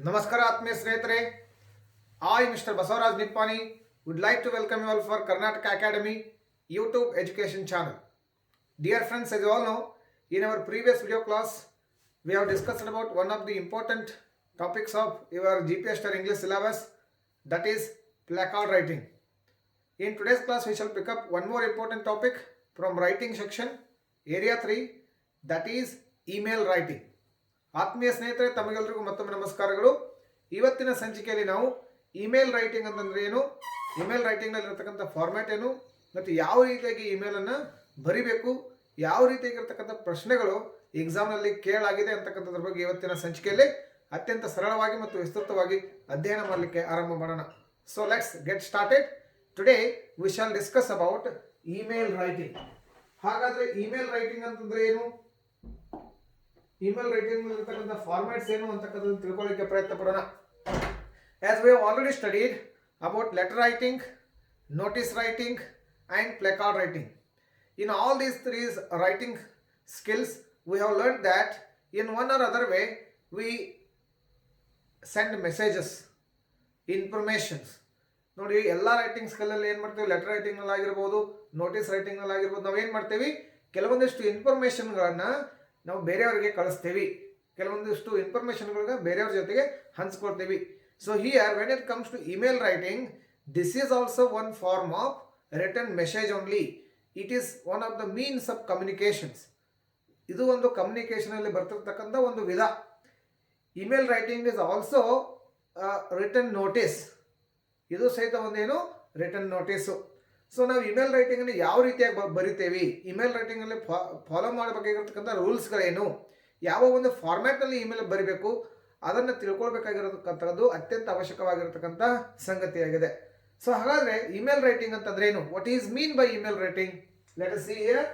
ನಮಸ್ಕಾರ ಆತ್ಮೀಯ ಸ್ನೇಹಿತರೆ. I, Mr. Basavaraj Nippani, would like to welcome you all for Karnataka Academy YouTube education channel. Dear friends, as you all know, in our previous video class, we have discussed about one of the important topics of your GPS or English syllabus, that is placard writing. In today's class, we shall pick up one more important topic from writing section, area 3, that is email writing. ಆತ್ಮೀಯ ಸ್ನೇಹಿತರೆ, ತಮಗೆಲ್ಲರಿಗೂ ಮತ್ತೊಮ್ಮೆ ನಮಸ್ಕಾರಗಳು. ಇವತ್ತಿನ ಸಂಚಿಕೆಯಲ್ಲಿ ನಾವು email writing ಅಂತಂದ್ರೆ ಏನು, ಇಮೇಲ್ ರೈಟಿಂಗ್ನಲ್ಲಿರ್ತಕ್ಕಂಥ ಫಾರ್ಮ್ಯಾಟ್ ಏನು, ಮತ್ತು ಯಾವ ರೀತಿಯಾಗಿ ಇಮೇಲನ್ನು ಬರಿಬೇಕು, ಯಾವ ರೀತಿಯಾಗಿರ್ತಕ್ಕಂಥ ಪ್ರಶ್ನೆಗಳು ಎಕ್ಸಾಮ್ನಲ್ಲಿ ಕೇಳಾಗಿದೆ ಅಂತಕ್ಕಂಥದ್ರ ಬಗ್ಗೆ ಇವತ್ತಿನ ಸಂಚಿಕೆಯಲ್ಲಿ ಅತ್ಯಂತ ಸರಳವಾಗಿ ಮತ್ತು ವಿಸ್ತೃತವಾಗಿ ಅಧ್ಯಯನ ಮಾಡಲಿಕ್ಕೆ ಆರಂಭ ಮಾಡೋಣ. So let's get started. Today we shall discuss about email writing. ಹಾಗಾದರೆ ಇಮೇಲ್ ರೈಟಿಂಗ್ ಅಂತಂದ್ರೆ ಏನು, ಇಮೇಲ್ ರೈಟಿಂಗ್ ಇರತಕ್ಕಂಥ ಫಾರ್ಮ್ಯಾಟ್ಸ್ ಏನು ಅಂತಕ್ಕಂಥದ್ದು ತಿಳ್ಕೊಳ್ಳಿಕ್ಕೆ ಪ್ರಯತ್ನ ಪಡೋಣ. As we have already studied about letter writing, notice writing and placard writing. In all these three writing skills we have learned that in one or other way we send messages, informations. ನೋಡಿ, ಎಲ್ಲ writing ಸ್ಕಿಲ್ಲಲ್ಲಿ ಏನು ಮಾಡ್ತೀವಿ, letter ರೈಟಿಂಗ್ನಲ್ಲಿ ಆಗಿರ್ಬೋದು, notice ರೈಟಿಂಗ್ನಲ್ಲಿ ಆಗಿರ್ಬೋದು, ನಾವೇನು ಮಾಡ್ತೀವಿ, ಕೆಲವೊಂದಿಷ್ಟು ಇನ್ಫಾರ್ಮೇಷನ್ಗಳನ್ನು ನಾವು ಬೇರೆಯವರಿಗೆ ಕಳಿಸ್ತೀವಿ, ಕೆಲವೊಂದಿಷ್ಟು ಇನ್ಫಾರ್ಮೇಷನ್ಗಳನ್ನ ಬೇರೆಯವ್ರ ಜೊತೆಗೆ ಹಂಚ್ಕೊಳ್ತೀವಿ. So here when it comes to email writing, this is also one form of return message only. It is one of the means of communications. ಇದು ಒಂದು ಕಮ್ಯುನಿಕೇಷನಲ್ಲಿ ಬರ್ತಿರ್ತಕ್ಕಂಥ ಒಂದು ವಿಧ. Email writing is also return notice. ಇದು ಸಹಿತ ಒಂದೇನು, return notice. So ನಾವು ಇಮೇಲ್ ರೈಟಿಂಗನ್ನು ಯಾವ ರೀತಿಯಾಗಿ ಬರಿತೇವೆ, ಇಮೇಲ್ ರೈಟಿಂಗಲ್ಲಿ ಫಾಲೋ ಮಾಡಬೇಕಾಗಿರ್ತಕ್ಕಂಥ ರೂಲ್ಸ್ಗಳೇನು, ಯಾವ ಒಂದು ಫಾರ್ಮ್ಯಾಟ್ನಲ್ಲಿ ಇಮೇಲ್ ಬರಿಬೇಕು, ಅದನ್ನು ತಿಳ್ಕೊಳ್ಬೇಕಾಗಿರತಕ್ಕಂಥದ್ದು ಅತ್ಯಂತ ಅವಶ್ಯಕವಾಗಿರತಕ್ಕಂಥ ಸಂಗತಿಯಾಗಿದೆ. ಸೊ ಹಾಗಾದರೆ ಇಮೇಲ್ ರೈಟಿಂಗ್ ಅಂತಂದ್ರೆ ಏನು, what is mean by email writing? Let us see here.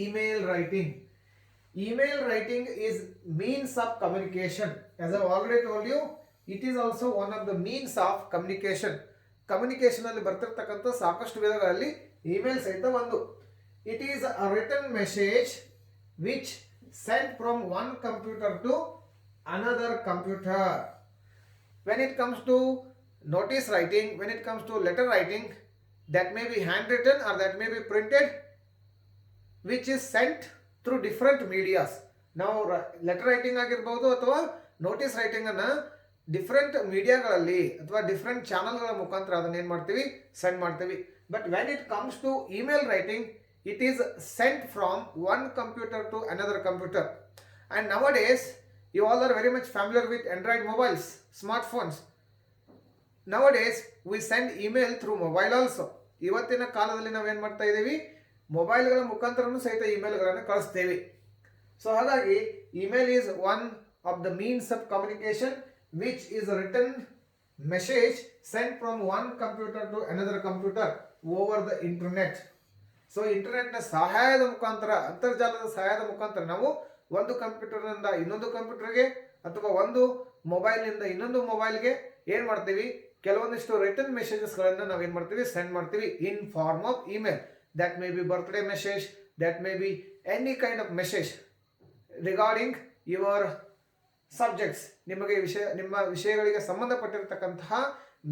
Email writing. Email writing is means of communication. As I have already told you, it is also one of the means of communication. Communication ಅಲ್ಲಿ ಬರ್ತಿರ್ತಕ್ಕಂಥ ಸಾಕಷ್ಟು ವಿಧಗಳಲ್ಲಿ email ಸಹಿತ ಒಂದು. It is a written message which sent from one computer to another computer. When it comes to notice writing, when it comes to letter writing, that may be handwritten or that may be printed, which is sent through different medias. ನಾವು letter writing ಆಗಿರ್ಬೋದು ಅಥವಾ notice ರೈಟಿಂಗನ್ನು different ಮೀಡಿಯಾಗಳಲ್ಲಿ ಅಥವಾ different ಚಾನಲ್ಗಳ ಮುಖಾಂತರ ಅದನ್ನು ಏನು ಮಾಡ್ತೀವಿ, send ಮಾಡ್ತೀವಿ. But when it comes to email writing, it is sent from one computer to another computer. And nowadays you all are very much familiar with Android mobiles, smartphones. Nowadays we send email through mobile also. ಇವತ್ತಿನ ಕಾಲದಲ್ಲಿ ನಾವೇನು ಮಾಡ್ತಾ ಇದ್ದೀವಿ, ಮೊಬೈಲ್ಗಳ ಮುಖಾಂತರನೂ ಸಹಿತ ಇಮೇಲ್ಗಳನ್ನು ಕಳಿಸ್ತೇವೆ. So ಹಾಗಾಗಿ email is one of the means of communication which is a written message sent from one computer to another computer over the internet. ಸೊ ಇಂಟರ್ನೆಟ್ನ ಸಹಾಯದ ಮುಖಾಂತರ, ಅಂತರ್ಜಾಲದ ಸಹಾಯದ ಮುಖಾಂತರ ನಾವು ಒಂದು ಕಂಪ್ಯೂಟರ್ನಿಂದ ಇನ್ನೊಂದು ಕಂಪ್ಯೂಟರ್ಗೆ ಅಥವಾ ಒಂದು ಮೊಬೈಲ್ನಿಂದ ಇನ್ನೊಂದು ಮೊಬೈಲ್ಗೆ ಏನು ಮಾಡ್ತೀವಿ, ಕೆಲವೊಂದಿಷ್ಟು ರಿಟರ್ನ್ ಮೆಸೇಜಸ್ಗಳನ್ನು ನಾವು ಏನು ಮಾಡ್ತೀವಿ, ಸೆಂಡ್ ಮಾಡ್ತೀವಿ in form of email. That may be birthday message, that may be any kind of message regarding your subjects. ನಿಮ್ಮ ವಿಷಯಗಳಿಗೆ ಸಂಬಂಧಪಟ್ಟಿರ್ತಕ್ಕಂತಹ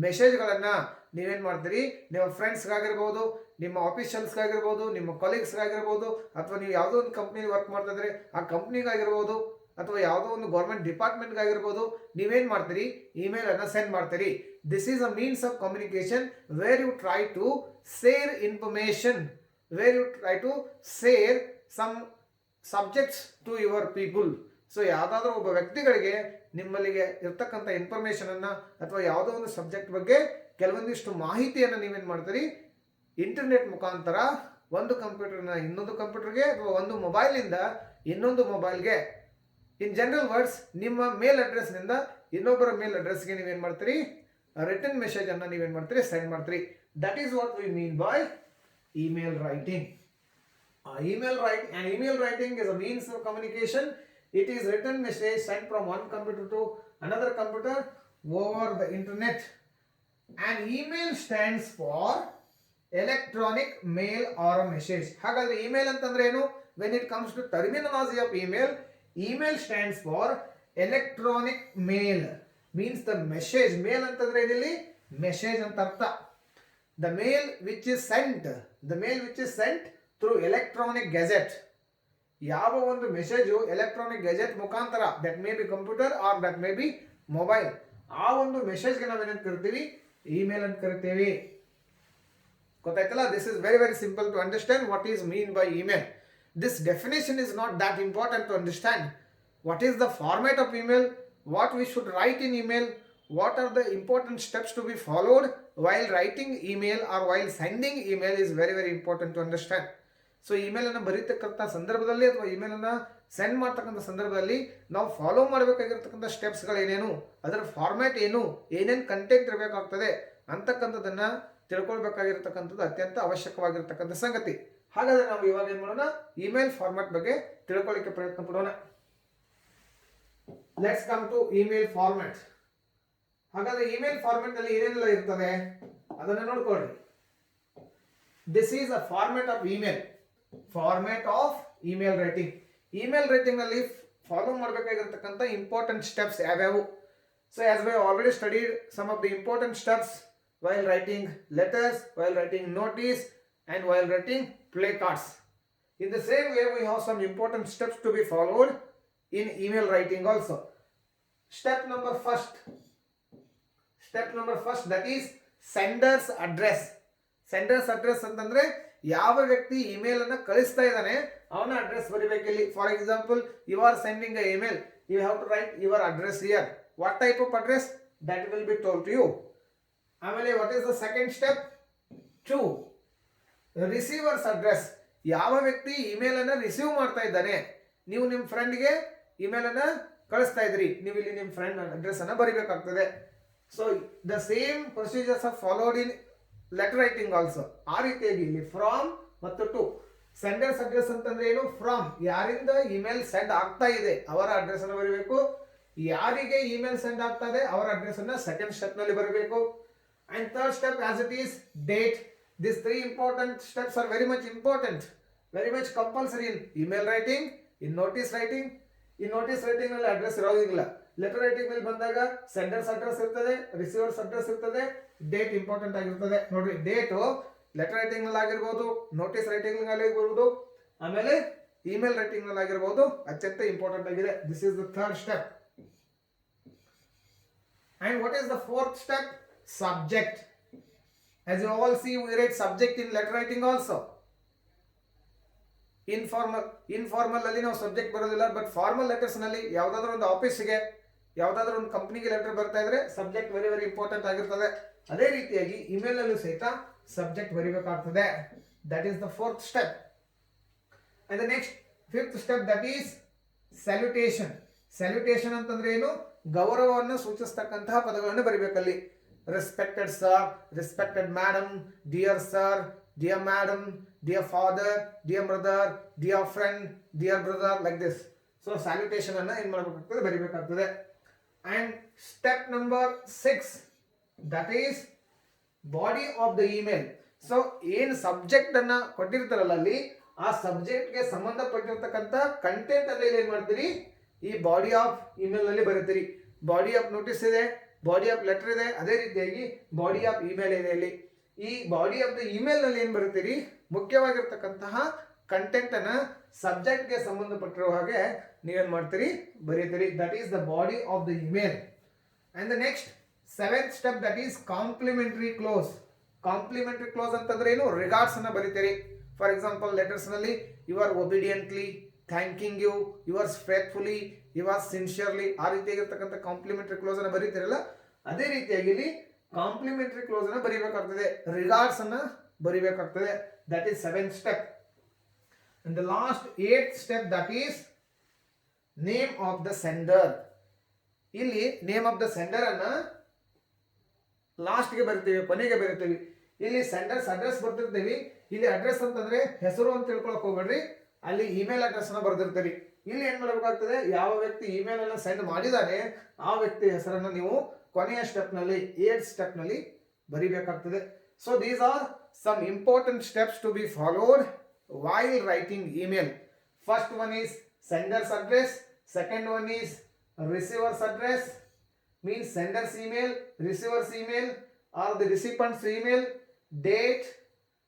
ಮೆಸೇಜ್ಗಳನ್ನು ನೀವೇನು ಮಾಡ್ತೀರಿ, ನಿಮ್ಮ ಫ್ರೆಂಡ್ಸ್ಗಾಗಿರ್ಬೋದು, ನಿಮ್ಮ ಆಫೀಷಿಯಲ್ಸ್ಗಾಗಿರ್ಬೋದು, ನಿಮ್ಮ ಕೊಲೀಗ್ಸ್ಗಾಗಿರ್ಬೋದು, ಅಥವಾ ನೀವು ಯಾವುದೋ ಒಂದು ಕಂಪ್ನಿಲಿ ವರ್ಕ್ ಮಾಡ್ತಾ ಇದ್ರೆ ಆ ಕಂಪ್ನಿಗಾಗಿರ್ಬೋದು, ಅಥವಾ ಯಾವುದೋ ಒಂದು ಗೌರ್ಮೆಂಟ್ ಡಿಪಾರ್ಟ್ಮೆಂಟ್ಗಾಗಿರ್ಬೋದು, ನೀವೇನು ಮಾಡ್ತೀರಿ, ಇಮೇಲನ್ನು ಸೆಂಡ್ ಮಾಡ್ತೀರಿ. This is a means of communication where you try to share information, where you try to share some subjects to your people. So ಯಾವುದಾದ್ರೂ ಒಬ್ಬ ವ್ಯಕ್ತಿಗಳಿಗೆ ನಿಮ್ಮಲ್ಲಿಗೆ ಇರ್ತಕ್ಕಂಥ ಇನ್ಫಾರ್ಮೇಷನನ್ನು ಅಥವಾ ಯಾವುದೋ ಒಂದು ಸಬ್ಜೆಕ್ಟ್ ಬಗ್ಗೆ ಕೆಲವೊಂದಿಷ್ಟು ಮಾಹಿತಿಯನ್ನು ನೀವೇನು ಮಾಡ್ತೀರಿ, ಇಂಟರ್ನೆಟ್ ಮುಖಾಂತರ ಒಂದು ಕಂಪ್ಯೂಟರ್ನ ಇನ್ನೊಂದು ಕಂಪ್ಯೂಟರ್ಗೆ ಅಥವಾ ಒಂದು ಮೊಬೈಲಿಂದ ಇನ್ನೊಂದು ಮೊಬೈಲ್ಗೆ, ಇನ್ ಜನರಲ್ ವರ್ಡ್ಸ್ ನಿಮ್ಮ ಮೇಲ್ ಅಡ್ರೆಸ್ನಿಂದ ಇನ್ನೊಬ್ಬರ ಮೇಲ್ ಅಡ್ರೆಸ್ಗೆ ನೀವೇನು ಮಾಡ್ತೀರಿ, ರಿಟರ್ನ್ ಮೆಸೇಜನ್ನು ನೀವೇನು ಮಾಡ್ತೀರಿ, ಸೆಂಡ್ ಮಾಡ್ತೀರಿ. That is what we mean by email writing. Email writing is a means of communication. It is written message sent from one computer to another computer over the internet. And email stands for electronic mail or a message. ಹಾಗಾದ್ರೆ email ಅಂತಂದ್ರೆ ಏನು? When it comes to terminology of email stands for electronic mail means the message. Mail ಅಂತಂದ್ರೆ ಏನಿಲ್ಲಿ message ಅಂತ ಅರ್ಥ. The mail which is sent through electronic gadget. ಯಾವ ಒಂದು message electronic gadget ಮುಖಾಂತರ, that may be computer or that may be mobile, ಆ ಒಂದು ಮೆಸೇಜ್ಗೆ ನಾವೇನಂತ ಕರಿತೀವಿ, ಇಮೇಲ್ ಅಂತ ಕರಿತೀವಿ. ಗೊತ್ತಾಯ್ತಲ್ಲ? This is very very simple to understand what is mean by email. This definition is not that important to understand. What is the format of email? What we should write in email? What are the important steps to be followed while writing email or while sending email is very very important to understand. So ಇಮೇಲನ್ನು ಬರೀತಕ್ಕಂಥ ಸಂದರ್ಭದಲ್ಲಿ ಅಥವಾ ಇಮೇಲನ್ನು send ಮಾಡ್ತಕ್ಕಂಥ ಸಂದರ್ಭದಲ್ಲಿ ನಾವು follow ಮಾಡಬೇಕಾಗಿರ್ತಕ್ಕಂಥ ಸ್ಟೆಪ್ಸ್ಗಳೇನೇನು, ಅದರ format ಏನು, ಏನೇನು ಕಂಟೆಂಟ್ ಇರಬೇಕಾಗ್ತದೆ ಅಂತಕ್ಕಂಥದ್ದನ್ನು ತಿಳ್ಕೊಳ್ಬೇಕಾಗಿರ್ತಕ್ಕಂಥದ್ದು ಅತ್ಯಂತ ಅವಶ್ಯಕವಾಗಿರ್ತಕ್ಕಂಥ ಸಂಗತಿ. ಹಾಗಾದ್ರೆ ನಾವು ಇವಾಗ ಏನು ಮಾಡೋಣ, ಇಮೇಲ್ ಫಾರ್ಮ್ಯಾಟ್ ಬಗ್ಗೆ ತಿಳ್ಕೊಳ್ಳಿಕ್ಕೆ ಪ್ರಯತ್ನ ಪಡೋಣ. Let's come to email format. ಹಾಗಾದ್ರೆ ಇಮೇಲ್ ಫಾರ್ಮ್ಯಾಟ್ ನಲ್ಲಿ ಏನೆಲ್ಲ ಇರ್ತದೆ ಅದನ್ನ ನೋಡ್ಕೊಳ್ಳಿ. This is a format of email. Format of email writing. Email writing ನಲ್ಲಿ ಫಾಲೋ ಮಾಡಬೇಕಾಗಿರ್ತಕ್ಕಂಥ ಇಂಪಾರ್ಟೆಂಟ್ ಸ್ಟೆಪ್ಸ್ ಯಾವ್ಯಾವು? So as we already studied some of the important steps while writing letters, while writing notice, and while writing play cards. In the same way, we have some important steps to be followed in email writing also. Step number first, that is sender's address. Sender's address ಅಂತಂದ್ರೆ ಯಾವ ವ್ಯಕ್ತಿ email ಅನ್ನು ಕಳಿಸ್ತಾ ಇದ್ದಾನೆ ಅವನ address ಬರೀಬೇಕಿಲ್ಲಿ. For example, you are sending a email, you have to write your address here. What type of address? That will be told to you. ಆಮೇಲೆ what is the second step? 2 receiver's address. ಯಾವ ವ್ಯಕ್ತಿ email ಅನ್ನು receive ಮಾಡ್ತಾ ಇದ್ದಾನೆ, ನೀವು ನಿಮ್ಮ ಫ್ರೆಂಡ್ಗೆ email ಅನ್ನು ಕಳಿಸ್ತಾ ಇದ್ರಿ, ನೀವು ಇಲ್ಲಿ ನಿಮ್ಮ ಫ್ರೆಂಡ್ ಅಡ್ರೆಸ್ ಅನ್ನು ಬರೀಬೇಕಾಗ್ತದೆ. So the same procedures are followed in letter writing also. ಆ ರೀತಿಯಾಗಿ ಇಲ್ಲಿ ಫ್ರಾಮ್ ಮತ್ತು ಟು. ಸೆಂಡರ್ಸ್ ಅಡ್ರೆಸ್ ಅಂತಂದ್ರೆ ಏನು? ಫ್ರಾಮ್, ಯಾರಿಂದ ಇಮೇಲ್ ಸೆಂಡ್ ಆಗ್ತಾ ಇದೆ ಅವರ ಅಡ್ರೆಸ್ ಅನ್ನು ಬರೀಬೇಕು. ಯಾರಿಗೆ ಇಮೇಲ್ ಸೆಂಡ್ ಆಗ್ತಾ ಇದೆ ಅವರ ಅಡ್ರೆಸ್ ಅನ್ನು ಸೆಕೆಂಡ್ ಸ್ಟೆಪ್ ನಲ್ಲಿ ಬರೀಬೇಕು. And third step, as it is, date. These 3 important steps are very much important, very much compulsory in email writing, in notice writing. In notice writing ನಲ್ಲಿ address ಇರೋದಿಲ್ಲ. Letter writing ನಲ್ಲಿ ಬಂದಾಗ sender's address ಇರ್ತದೆ, receivers address ಇರ್ತದೆ, date important ಆಗಿರ್ತದೆ. ನೋಡ್ರಿ, date letter writing ನಲ್ಲಿ ಆಗಿರ್ಬೋದು, ನೋಟಿಸ್ ರೈಟಿಂಗ್ ನಲ್ಲಿ ಆಗಿರ್ಬೋದು, ಆಮೇಲೆ ಇಮೇಲ್ ರೈಟಿಂಗ್ ನಲ್ಲಿ ಆಗಿರ್ಬೋದು, ಅತ್ಯಂತ ಇಂಪಾರ್ಟೆಂಟ್ ಆಗಿದೆ. This is the third step. And what is the fourth step? Subject. As you all see, we write subject in letter writing also. Informal ಅಲ್ಲಿ ನಾವು ಸಬ್ಜೆಕ್ಟ್ ಬರೋದಿಲ್ಲ, ಬಟ್ ಫಾರ್ಮಲ್ ಲೆಟರ್ಸ್ ನಲ್ಲಿ ಯಾವುದಾದ್ರೂ ಒಂದು ಆಫೀಸ್ಗೆ, ಯಾವುದಾದ್ರೂ ಒಂದು ಕಂಪ್ನಿಗೆ ಲೆಟರ್ ಬರ್ತಾ ಇದ್ರೆ ಸಬ್ಜೆಕ್ಟ್ ವೆರಿ ವೆರಿ ಇಂಪಾರ್ಟೆಂಟ್ ಆಗಿರ್ತದೆ. ಅದೇ ರೀತಿಯಾಗಿ ಇಮೇಲ್ ಅಲ್ಲೂ ಸಹಿತ ಸಬ್ಜೆಕ್ಟ್ ಬರೀಬೇಕಾಗ್ತದೆ. That is the fourth step. And the next fifth step, that is salutation. Salutation ಅಂತಂದ್ರೆ ಏನು? ಗೌರವವನ್ನು ಸೂಚಿಸ್ತಕ್ಕಂತಹ ಪದಗಳನ್ನು ಬರೀಬೇಕಲ್ಲಿ. Respected sir, respected madam, dear sir, dear madam, dear father, dear brother, dear friend, dear brother, like this. So salutation ಅನ್ನು ಏನು ಮಾಡಬೇಕಾಗ್ತದೆ? ಬರೀಬೇಕಾಗ್ತದೆ. And step number 6, that is body of the email. So ಏನು subject ಅನ್ನ ಕೊಟ್ಟಿರ್ತಾರಲ್ಲ ಅಲ್ಲಿ, ಆ subject ಗೆ ಸಂಬಂಧಪಟ್ಟಿರ್ತಕ್ಕಂಥ content ಅಲ್ಲಿ ಏನ್ ಮಾಡ್ತೀರಿ? ಈ ಬಾಡಿ ಆಫ್ ಇಮೇಲ್ ನಲ್ಲಿ ಬರೀತೀರಿ. ಬಾಡಿ ಆಫ್ ನೋಟಿಸ್ ಇದೆ, ಬಾಡಿ ಆಫ್ ಲೆಟರ್ ಇದೆ, ಅದೇ ರೀತಿಯಾಗಿ ಬಾಡಿ ಆಫ್ ಇಮೇಲ್ ಇದೆ. ಇಲ್ಲಿ ಈ ಬಾಡಿ ಆಫ್ ದ ಇಮೇಲ್ ನಲ್ಲಿ ಏನ್ ಬರೀತೀರಿ? ಮುಖ್ಯವಾಗಿರ್ತಕ್ಕಂತಹ ಕಂಟೆಂಟ್ ಅನ್ನ ಸಬ್ಜೆಕ್ಟ್ ಗೆ ಸಂಬಂಧಪಟ್ಟಿರೋ ಹಾಗೆ ನೀವೇನ್ ಮಾಡ್ತೀರಿ? ಬರೀತೀರಿ. That is the body of the email. And the next 7th step, that is complimentary close. Complimentary close ಅಂತಂದ್ರೆ ಏನು? ರಿಗಾರ್ಡ್ಸ್ ಅನ್ನ ಬರೀತೀರಿ. ಫಾರ್ ಎಕ್ಸಾಂಪಲ್, ಲೆಟರ್ಸ್ ನಲ್ಲಿ you R obediently, thanking you, yours faithfully, yours sincerely, ಆ ರೀತಿಯಾಗಿರ್ತಕ್ಕಂಥ complementary close ಅನ್ನ ಬರೀತಿರಲ್ಲ, ಅದೇ ರೀತಿಯಾಗಿ ಇಲ್ಲಿ ಕಾಂಪ್ಲಿಮೆಂಟರಿ ಕ್ಲೋಸ್ ಅನ್ನ ಬರೀಬೇಕಾಗ್ತದೆ, ರಿಗಾರ್ಡ್ಸ್ ಅನ್ನ ಬರೀಬೇಕಾಗ್ತದೆ. That is 7th step. And the last 8th step, that is name of the sender. ಇಲ್ಲಿ ನೇಮ್ ಆಫ್ ದ ಸೆಂಡರ್ ಅನ್ನ ಲಾಸ್ಟ್ ಗೆ ಬರಿತೀವಿ, ಕೊನೆಗೆ ಬರಿತೀವಿ. ಇಲ್ಲಿ ಸೆಂಡರ್ಸ್ ಅಡ್ರೆಸ್ ಬರ್ತಿರ್ತೀವಿ. ಇಲ್ಲಿ ಅಡ್ರೆಸ್ ಅಂತಂದ್ರೆ ಹೆಸರು ಅಂತ ತಿಳ್ಕೊಳಕ್ ಹೋಗ್ಬೇಡ್ರಿ, ಅಲ್ಲಿ ಇಮೇಲ್ ಅಡ್ರೆಸ್ ಅನ್ನ ಬರ್ದಿರ್ತೀರಿ. ಇಲ್ಲಿ ಏನ್ ಮಾಡಬೇಕಾಗ್ತದೆ? ಯಾವ ವ್ಯಕ್ತಿ ಇಮೇಲ್ ಅನ್ನ ಸೆಂಡ್ ಮಾಡಿದಾನೆ ಆ ವ್ಯಕ್ತಿ ಹೆಸರನ್ನ ನೀವು ಕೊನೆಯ ಸ್ಟೆಪ್ ನಲ್ಲಿ 8th ಸ್ಟೆಪ್ ನಲ್ಲಿ ಬರಿಬೇಕಾಗ್ತದೆ. So these are some important steps to be followed while writing email. First one is sender's address, second one is receiver's address means sender's email, receiver's email or the recipient's email, date,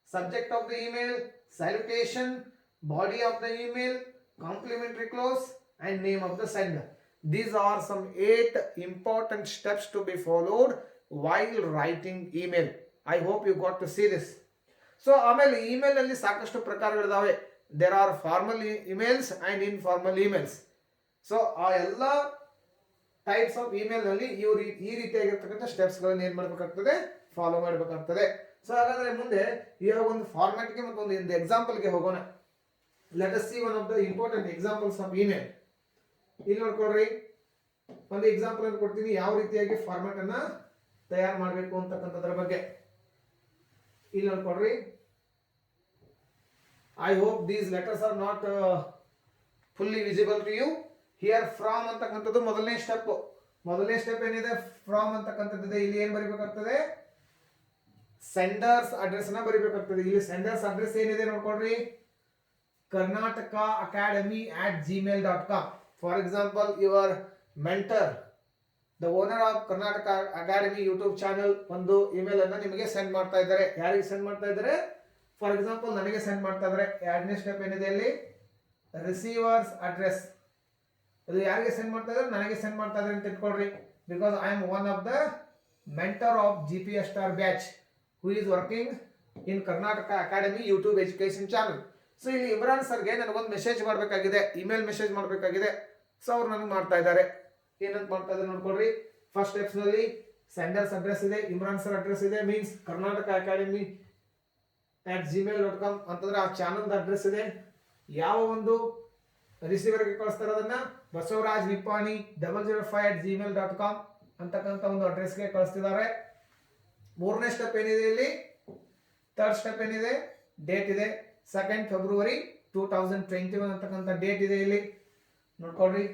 subject of the email, salutation, body of the email, complimentary clause and name of the sender. These are some 8 important steps to be followed while writing email. I hope you got to see this. So ಆಮೇಲೆ email ಅಲ್ಲಿ ಸಾಕಷ್ಟು ಪ್ರಕಾರಗಳಿದಾವೆ. There are formal emails and informal emails. So ಆ ಎಲ್ಲ types of email ನಲ್ಲಿ ಈ ರೀತಿಯಾಗಿರ್ತಕ್ಕಂಥ steps ಗಳನ್ನು ಏನ್ ಮಾಡಬೇಕಾಗ್ತದೆ, ಫಾಲೋ ಮಾಡಬೇಕಾಗ್ತದೆ. ಸೊ ಹಾಗಾದ್ರೆ ಮುಂದೆ ಇವಾಗ ಒಂದು ಫಾರ್ಮ್ಯಾಟ್ಗೆ ಮತ್ತು ಒಂದು ಎಕ್ಸಾಂಪಲ್ಗೆ ಹೋಗೋಣ. Let us see one of the important examples of email. ಇಲ್ಲಿ ನೋಡ್ಕೊಳ್ರಿ, ಒಂದು ಎಕ್ಸಾಂಪಲ್ ಅನ್ನು ಕೊಡ್ತೀನಿ ಯಾವ ರೀತಿಯಾಗಿ ಫಾರ್ಮ್ಯಾಟ್ ಅನ್ನ ತಯಾರು ಮಾಡಬೇಕು ಅಂತಕ್ಕಂಥದ್ರ ಬಗ್ಗೆ. ಇಲ್ಲಿ ನೋಡ್ಕೊಳ್ರಿ, I hope these letters are not fully visible to you. Here from ಅಂತಕ್ಕಂಥದ್ದು ಮೊದಲನೇ ಸ್ಟೆಪ್. ಮೊದಲನೇ ಸ್ಟೆಪ್ ಏನಿದೆ, ಫ್ರಾಮ್ ಅಂತಕ್ಕಂಥದ್ದು. ಇಲ್ಲಿ ಏನ್ ಬರೀಬೇಕಾಗ್ತದೆ, ಸೆಂಡರ್ಸ್ ಅಡ್ರೆಸ್ ನ ಬರೀಬೇಕಾಗ್ತದೆ. ಇಲ್ಲಿ ಸೆಂಡರ್ಸ್ ಅಡ್ರೆಸ್ ಏನಿದೆ ನೋಡ್ಕೊಳ್ರಿ, karnatakaacademy@gmail.com. For example, your mentor, the owner of Karnataka Academy YouTube channel, ಒಂದು ಇಮೇಲ್ ಅನ್ನ ನಿಮಗೆ ಸೆಂಡ್ ಮಾಡ್ತಾ ಇದ್ದಾರೆ. ಯಾರಿಗೆ ಸೆಂಡ್ ಮಾಡ್ತಾ ಇದ್ದಾರೆ? ಫಾರ್ ಎಕ್ಸಾಂಪಲ್ ನನಗೆ ಸೆಂಡ್ ಮಾಡ್ತಾ ಇದ್ದಾರೆ. ಎರಡನೇ ಸ್ಟೆಪ್ ಏನಿದೆ ಇಲ್ಲಿ, ರಿಸೀವರ್ಸ್ ಅಡ್ರೆಸ್. ಅದು ಯಾರಿಗೆ ಸೆಂಡ್ ಮಾಡ್ತಾ ಇದ್ದಾರೆ? ನನಗೆ ಸೆಂಡ್ ಮಾಡ್ತಾ ಇದ್ದಾರೆ ಅಂತ ಇಟ್ಕೊಳ್ರಿ. Because I am one of the mentor of GPS Star batch who is working in Karnataka academy YouTube education channel. So ಇಲ್ಲಿ ಇಮ್ರಾನ್ ಸರ್ಗೆ ನನಗೊಂದು ಮೆಸೇಜ್ ಮಾಡಬೇಕಾಗಿದೆ, ಇಮೇಲ್ ಮೆಸೇಜ್ ಮಾಡಬೇಕಾಗಿದೆ. ಸೊ ಅವ್ರು ನನಗೆ ಮಾಡ್ತಾ ಇದ್ದಾರೆ. ಏನಂತ ಮಾಡ್ತಾ ಇದ್ದಾರೆ ನೋಡ್ಕೊಳ್ರಿ. ಫಸ್ಟ್ ಸ್ಟೆಪ್ಸ್ ನಲ್ಲಿ ಸೆಂಡರ್ಸ್ ಅಡ್ರೆಸ್ ಇದೆ, ಇಮ್ರಾನ್ ಸರ್ ಅಡ್ರೆಸ್ ಇದೆ, ಮೀನ್ಸ್ ಕರ್ನಾಟಕ ಅಕಾಡೆಮಿ @gmail.com ಅಂತಂದ್ರೆ ಆ ಚಾನಲ್ ಅಡ್ರೆಸ್ ಇದೆ. ಯಾವ ಒಂದು ರಿಸೀವರ್ಗೆ ಕಳಿಸ್ತಾರೆ ಅದನ್ನ ಬಸವರಾಜ್ ನಿಪ್ಪಾಣಿ 005@gmail.com ಅಂತಕ್ಕಂಥ ಒಂದು ಅಡ್ರೆಸ್ಗೆ ಕಳಿಸ್ತಿದ್ದಾರೆ. ಮೂರನೇ ಸ್ಟೆಪ್ ಏನಿದೆ ಇಲ್ಲಿ, ಥರ್ಡ್ ಸ್ಟೆಪ್ ಏನಿದೆ, ಡೇಟ್ ಇದೆ 2nd February 2021 ಅಂತಕ್ಕಂಥ ಡೇಟ್ ಇದೆ ಇಲ್ಲಿ ನೋಡ್ಕೊಳ್ರಿ.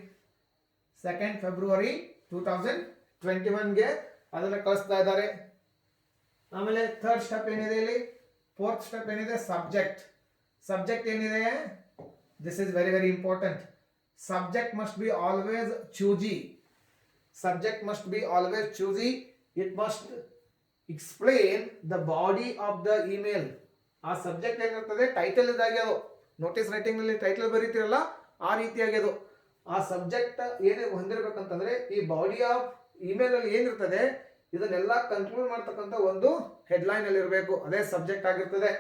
2nd February 2021ಗೆ ಅದನ್ನ ಕಳಿಸ್ತಾ ಇದ್ದಾರೆ. ಆಮೇಲೆ ಥರ್ಡ್ ಸ್ಟೆಪ್ ಏನಿದೆ ಇಲ್ಲಿ, ಫೋರ್ತ್ ಸ್ಟೆಪ್ ಏನಿದೆ, ಸಬ್ಜೆಕ್ಟ್. ಸಬ್ಜೆಕ್ಟ್ ಏನಿದೆ, this is very very important. Subject must be always choosy. Subject must be always choosy. It must explain the body of the email. ಆ subject ಏನಿರ್ತದೆ ಟೈಟಲ್ ಇದಾಗಿ, ಅದು notice writing ನಲ್ಲಿ title ಬರೀತಿರಲ್ಲ ಆ ರೀತಿಯಾಗಿ ಅದು ಆ ಸಬ್ಜೆಕ್ಟ್ ಏನೇ ಹೊಂದಿರಬೇಕಂತಂದ್ರೆ ಈ ಬಾಡಿ ಆಫ್ ಇಮೇಲ್ ಅಲ್ಲಿ ಏನಿರ್ತದೆ ಇದನ್ನೆಲ್ಲ ಕಂಟ್ರೋಲ್ ಮಾಡ್ತಕ್ಕಂಥ ಒಂದು ಹೆಡ್ಲೈನ್ ಅಲ್ಲಿ ಇರಬೇಕು. ಅದೇ ಸಬ್ಜೆಕ್ಟ್ ಆಗಿರ್ತದೆ.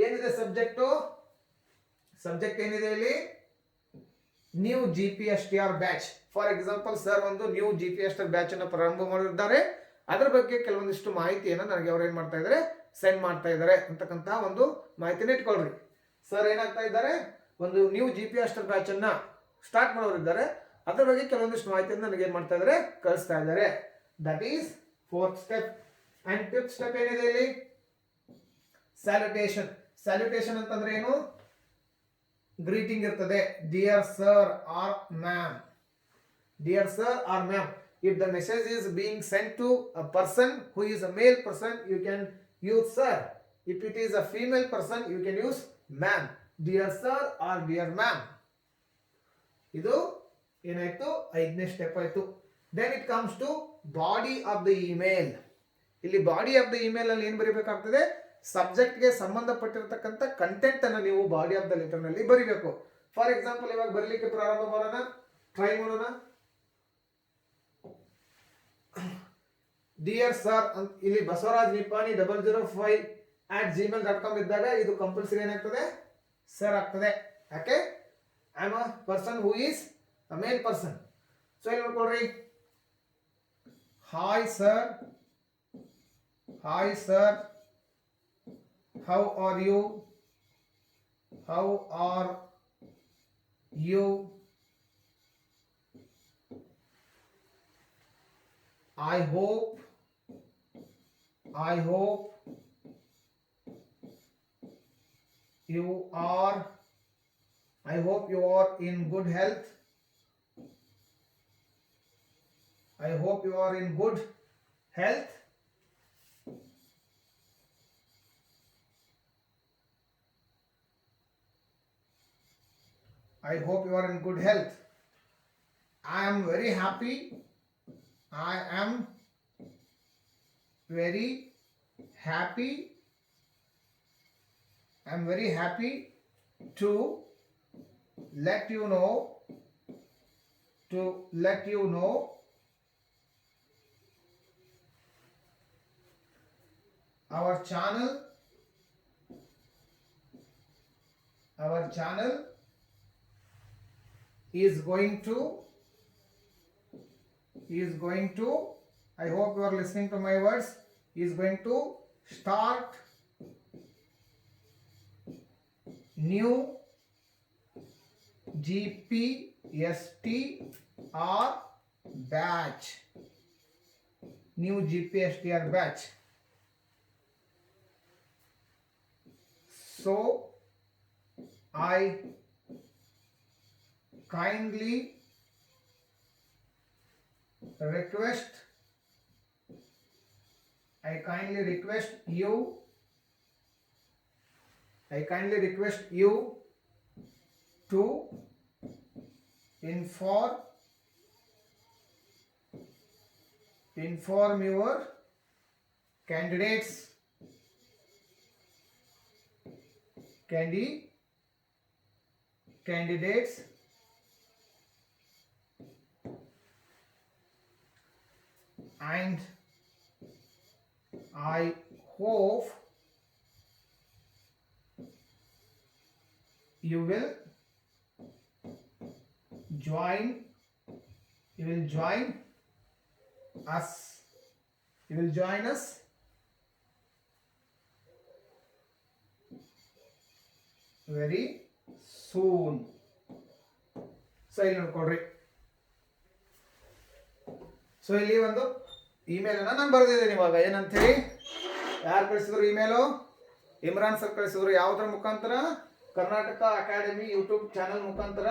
ಏನಿದೆ ಸಬ್ಜೆಕ್ಟ್? ಸಬ್ಜೆಕ್ಟ್ ಏನಿದೆ ಇಲ್ಲಿ, new GPSTR batch. For example sir ಒಂದು ನ್ಯೂ GPSTR ಬ್ಯಾಚ್ ಅನ್ನು ಪ್ರಾರಂಭ ಮಾಡಿದ್ದಾರೆ. ಅದರ ಬಗ್ಗೆ ಕೆಲವೊಂದಿಷ್ಟು ಮಾಹಿತಿಯನ್ನು ನನಗೆ ಅವ್ರು ಏನ್ ಮಾಡ್ತಾ ಇದ್ದಾರೆ, ಸೆಂಡ್ ಮಾಡ್ತಾ ಇದ್ದಾರೆ ಅಂತಕ್ಕಂಥ ಒಂದು ಮಾಹಿತಿನ ಇಟ್ಕೊಳ್ರಿ. ಸರ್ ಏನಾಗ್ತಾ ಇದ್ದಾರೆ, ಒಂದು ನ್ಯೂ GPSTR ಬ್ಯಾಚ್ ಅನ್ನ ಸ್ಟಾರ್ಟ್ ಮಾಡೋರಿದ್ದಾರೆ. ಅದರ ಬಗ್ಗೆ ಕೆಲವೊಂದಿಷ್ಟು ಮಾಹಿತಿಯನ್ನು ನನಗೆ ಏನ್ ಮಾಡ್ತಾ ಇದ್ದಾರೆ, ಕಳಿಸ್ತಾ ಇದ್ದಾರೆ. That is fourth step. And fifth step ಏನಿದೆ ಇಲ್ಲಿ, ಸ್ಯಾಲ್ಯುಟೇಷನ್. ಸ್ಯಾಲ್ಯುಟೇಷನ್ ಅಂತಂದ್ರೆ ಏನು, ಗ್ರೀಟಿಂಗ್ ಇರ್ತದೆ. Dear sir or ma'am, dear sir or ma'am. If the message is being sent to a person who is a male person, you can use sir. If it is a female person, you can use ma'am. Dear sir or dear ma'am. ಇದು ಏನಾಯ್ತು, 5ನೇ step ಆಯ್ತು. Then it comes to body of the email. ಇಲ್ಲಿ body of the email ಅಲ್ಲಿ ಏನ್ ಬರೀಬೇಕಾಗ್ತದೆ, subject ಗೆ ಸಂಬಂಧಪಟ್ಟಿರತಕ್ಕಂಥ content ಅನ್ನು ನೀವು ಬಾಡಿ ಆಫ್ ದ ಲೆಟರ್ ನಲ್ಲಿ ಬರೀಬೇಕು. ಫಾರ್ ಎಕ್ಸಾಂಪಲ್ ಇವಾಗ ಬರಲಿಕ್ಕೆ ಪ್ರಾರಂಭ ಮಾಡೋಣ, ಟ್ರೈ ಮಾಡೋಣ. ಡಿಯರ್ ಸರ್ ಇಲ್ಲಿ ಬಸವರಾಜ್ ನಿಪ್ಪಾಣಿ 005@gmail.com ಇದ್ದಾಗ ಇದು ಕಂಪಲ್ಸರಿ ಏನಾಗ್ತದೆ, ಸರ್ ಆಗ್ತದೆ. ಯಾಕೆ, I am a person who is a male person. So ಇಲ್ಲಿ ನೋಡ್ಕೊಳ್ರಿ, hi sir, hi sir, how are you, how are you, I hope you are in good health. I hope you are in good health. I hope you are in good health. I am very happy. I am very happy. I am very happy to let you know. To let you know our channel is going to I hope you are listening to my words, is going to start new GPSTR batch. New GPSTR batch. So I kindly request you to inform your candidates and I hope you will join us very soon. So ಇಲ್ಲಿ ನೋಡ್ಕೊಳ್ರಿ. So ಇಲ್ಲಿ ಒಂದು email ಅನ್ನ ನಾನು ಬರೆದಿದ್ದೇನೆ ಇವಾಗ. ಏನಂತೇಳಿ, ಯಾರು ಕಳಿಸಿದ್ರು ಇಮೇಲು? ಇಮ್ರಾನ್ ಸರ್ ಕಳಿಸಿದ್ರು. ಯಾವುದ್ರ ಮುಖಾಂತರ? ಕರ್ನಾಟಕ ಅಕಾಡೆಮಿ ಯೂಟ್ಯೂಬ್ ಚಾನಲ್ ಮುಖಾಂತರ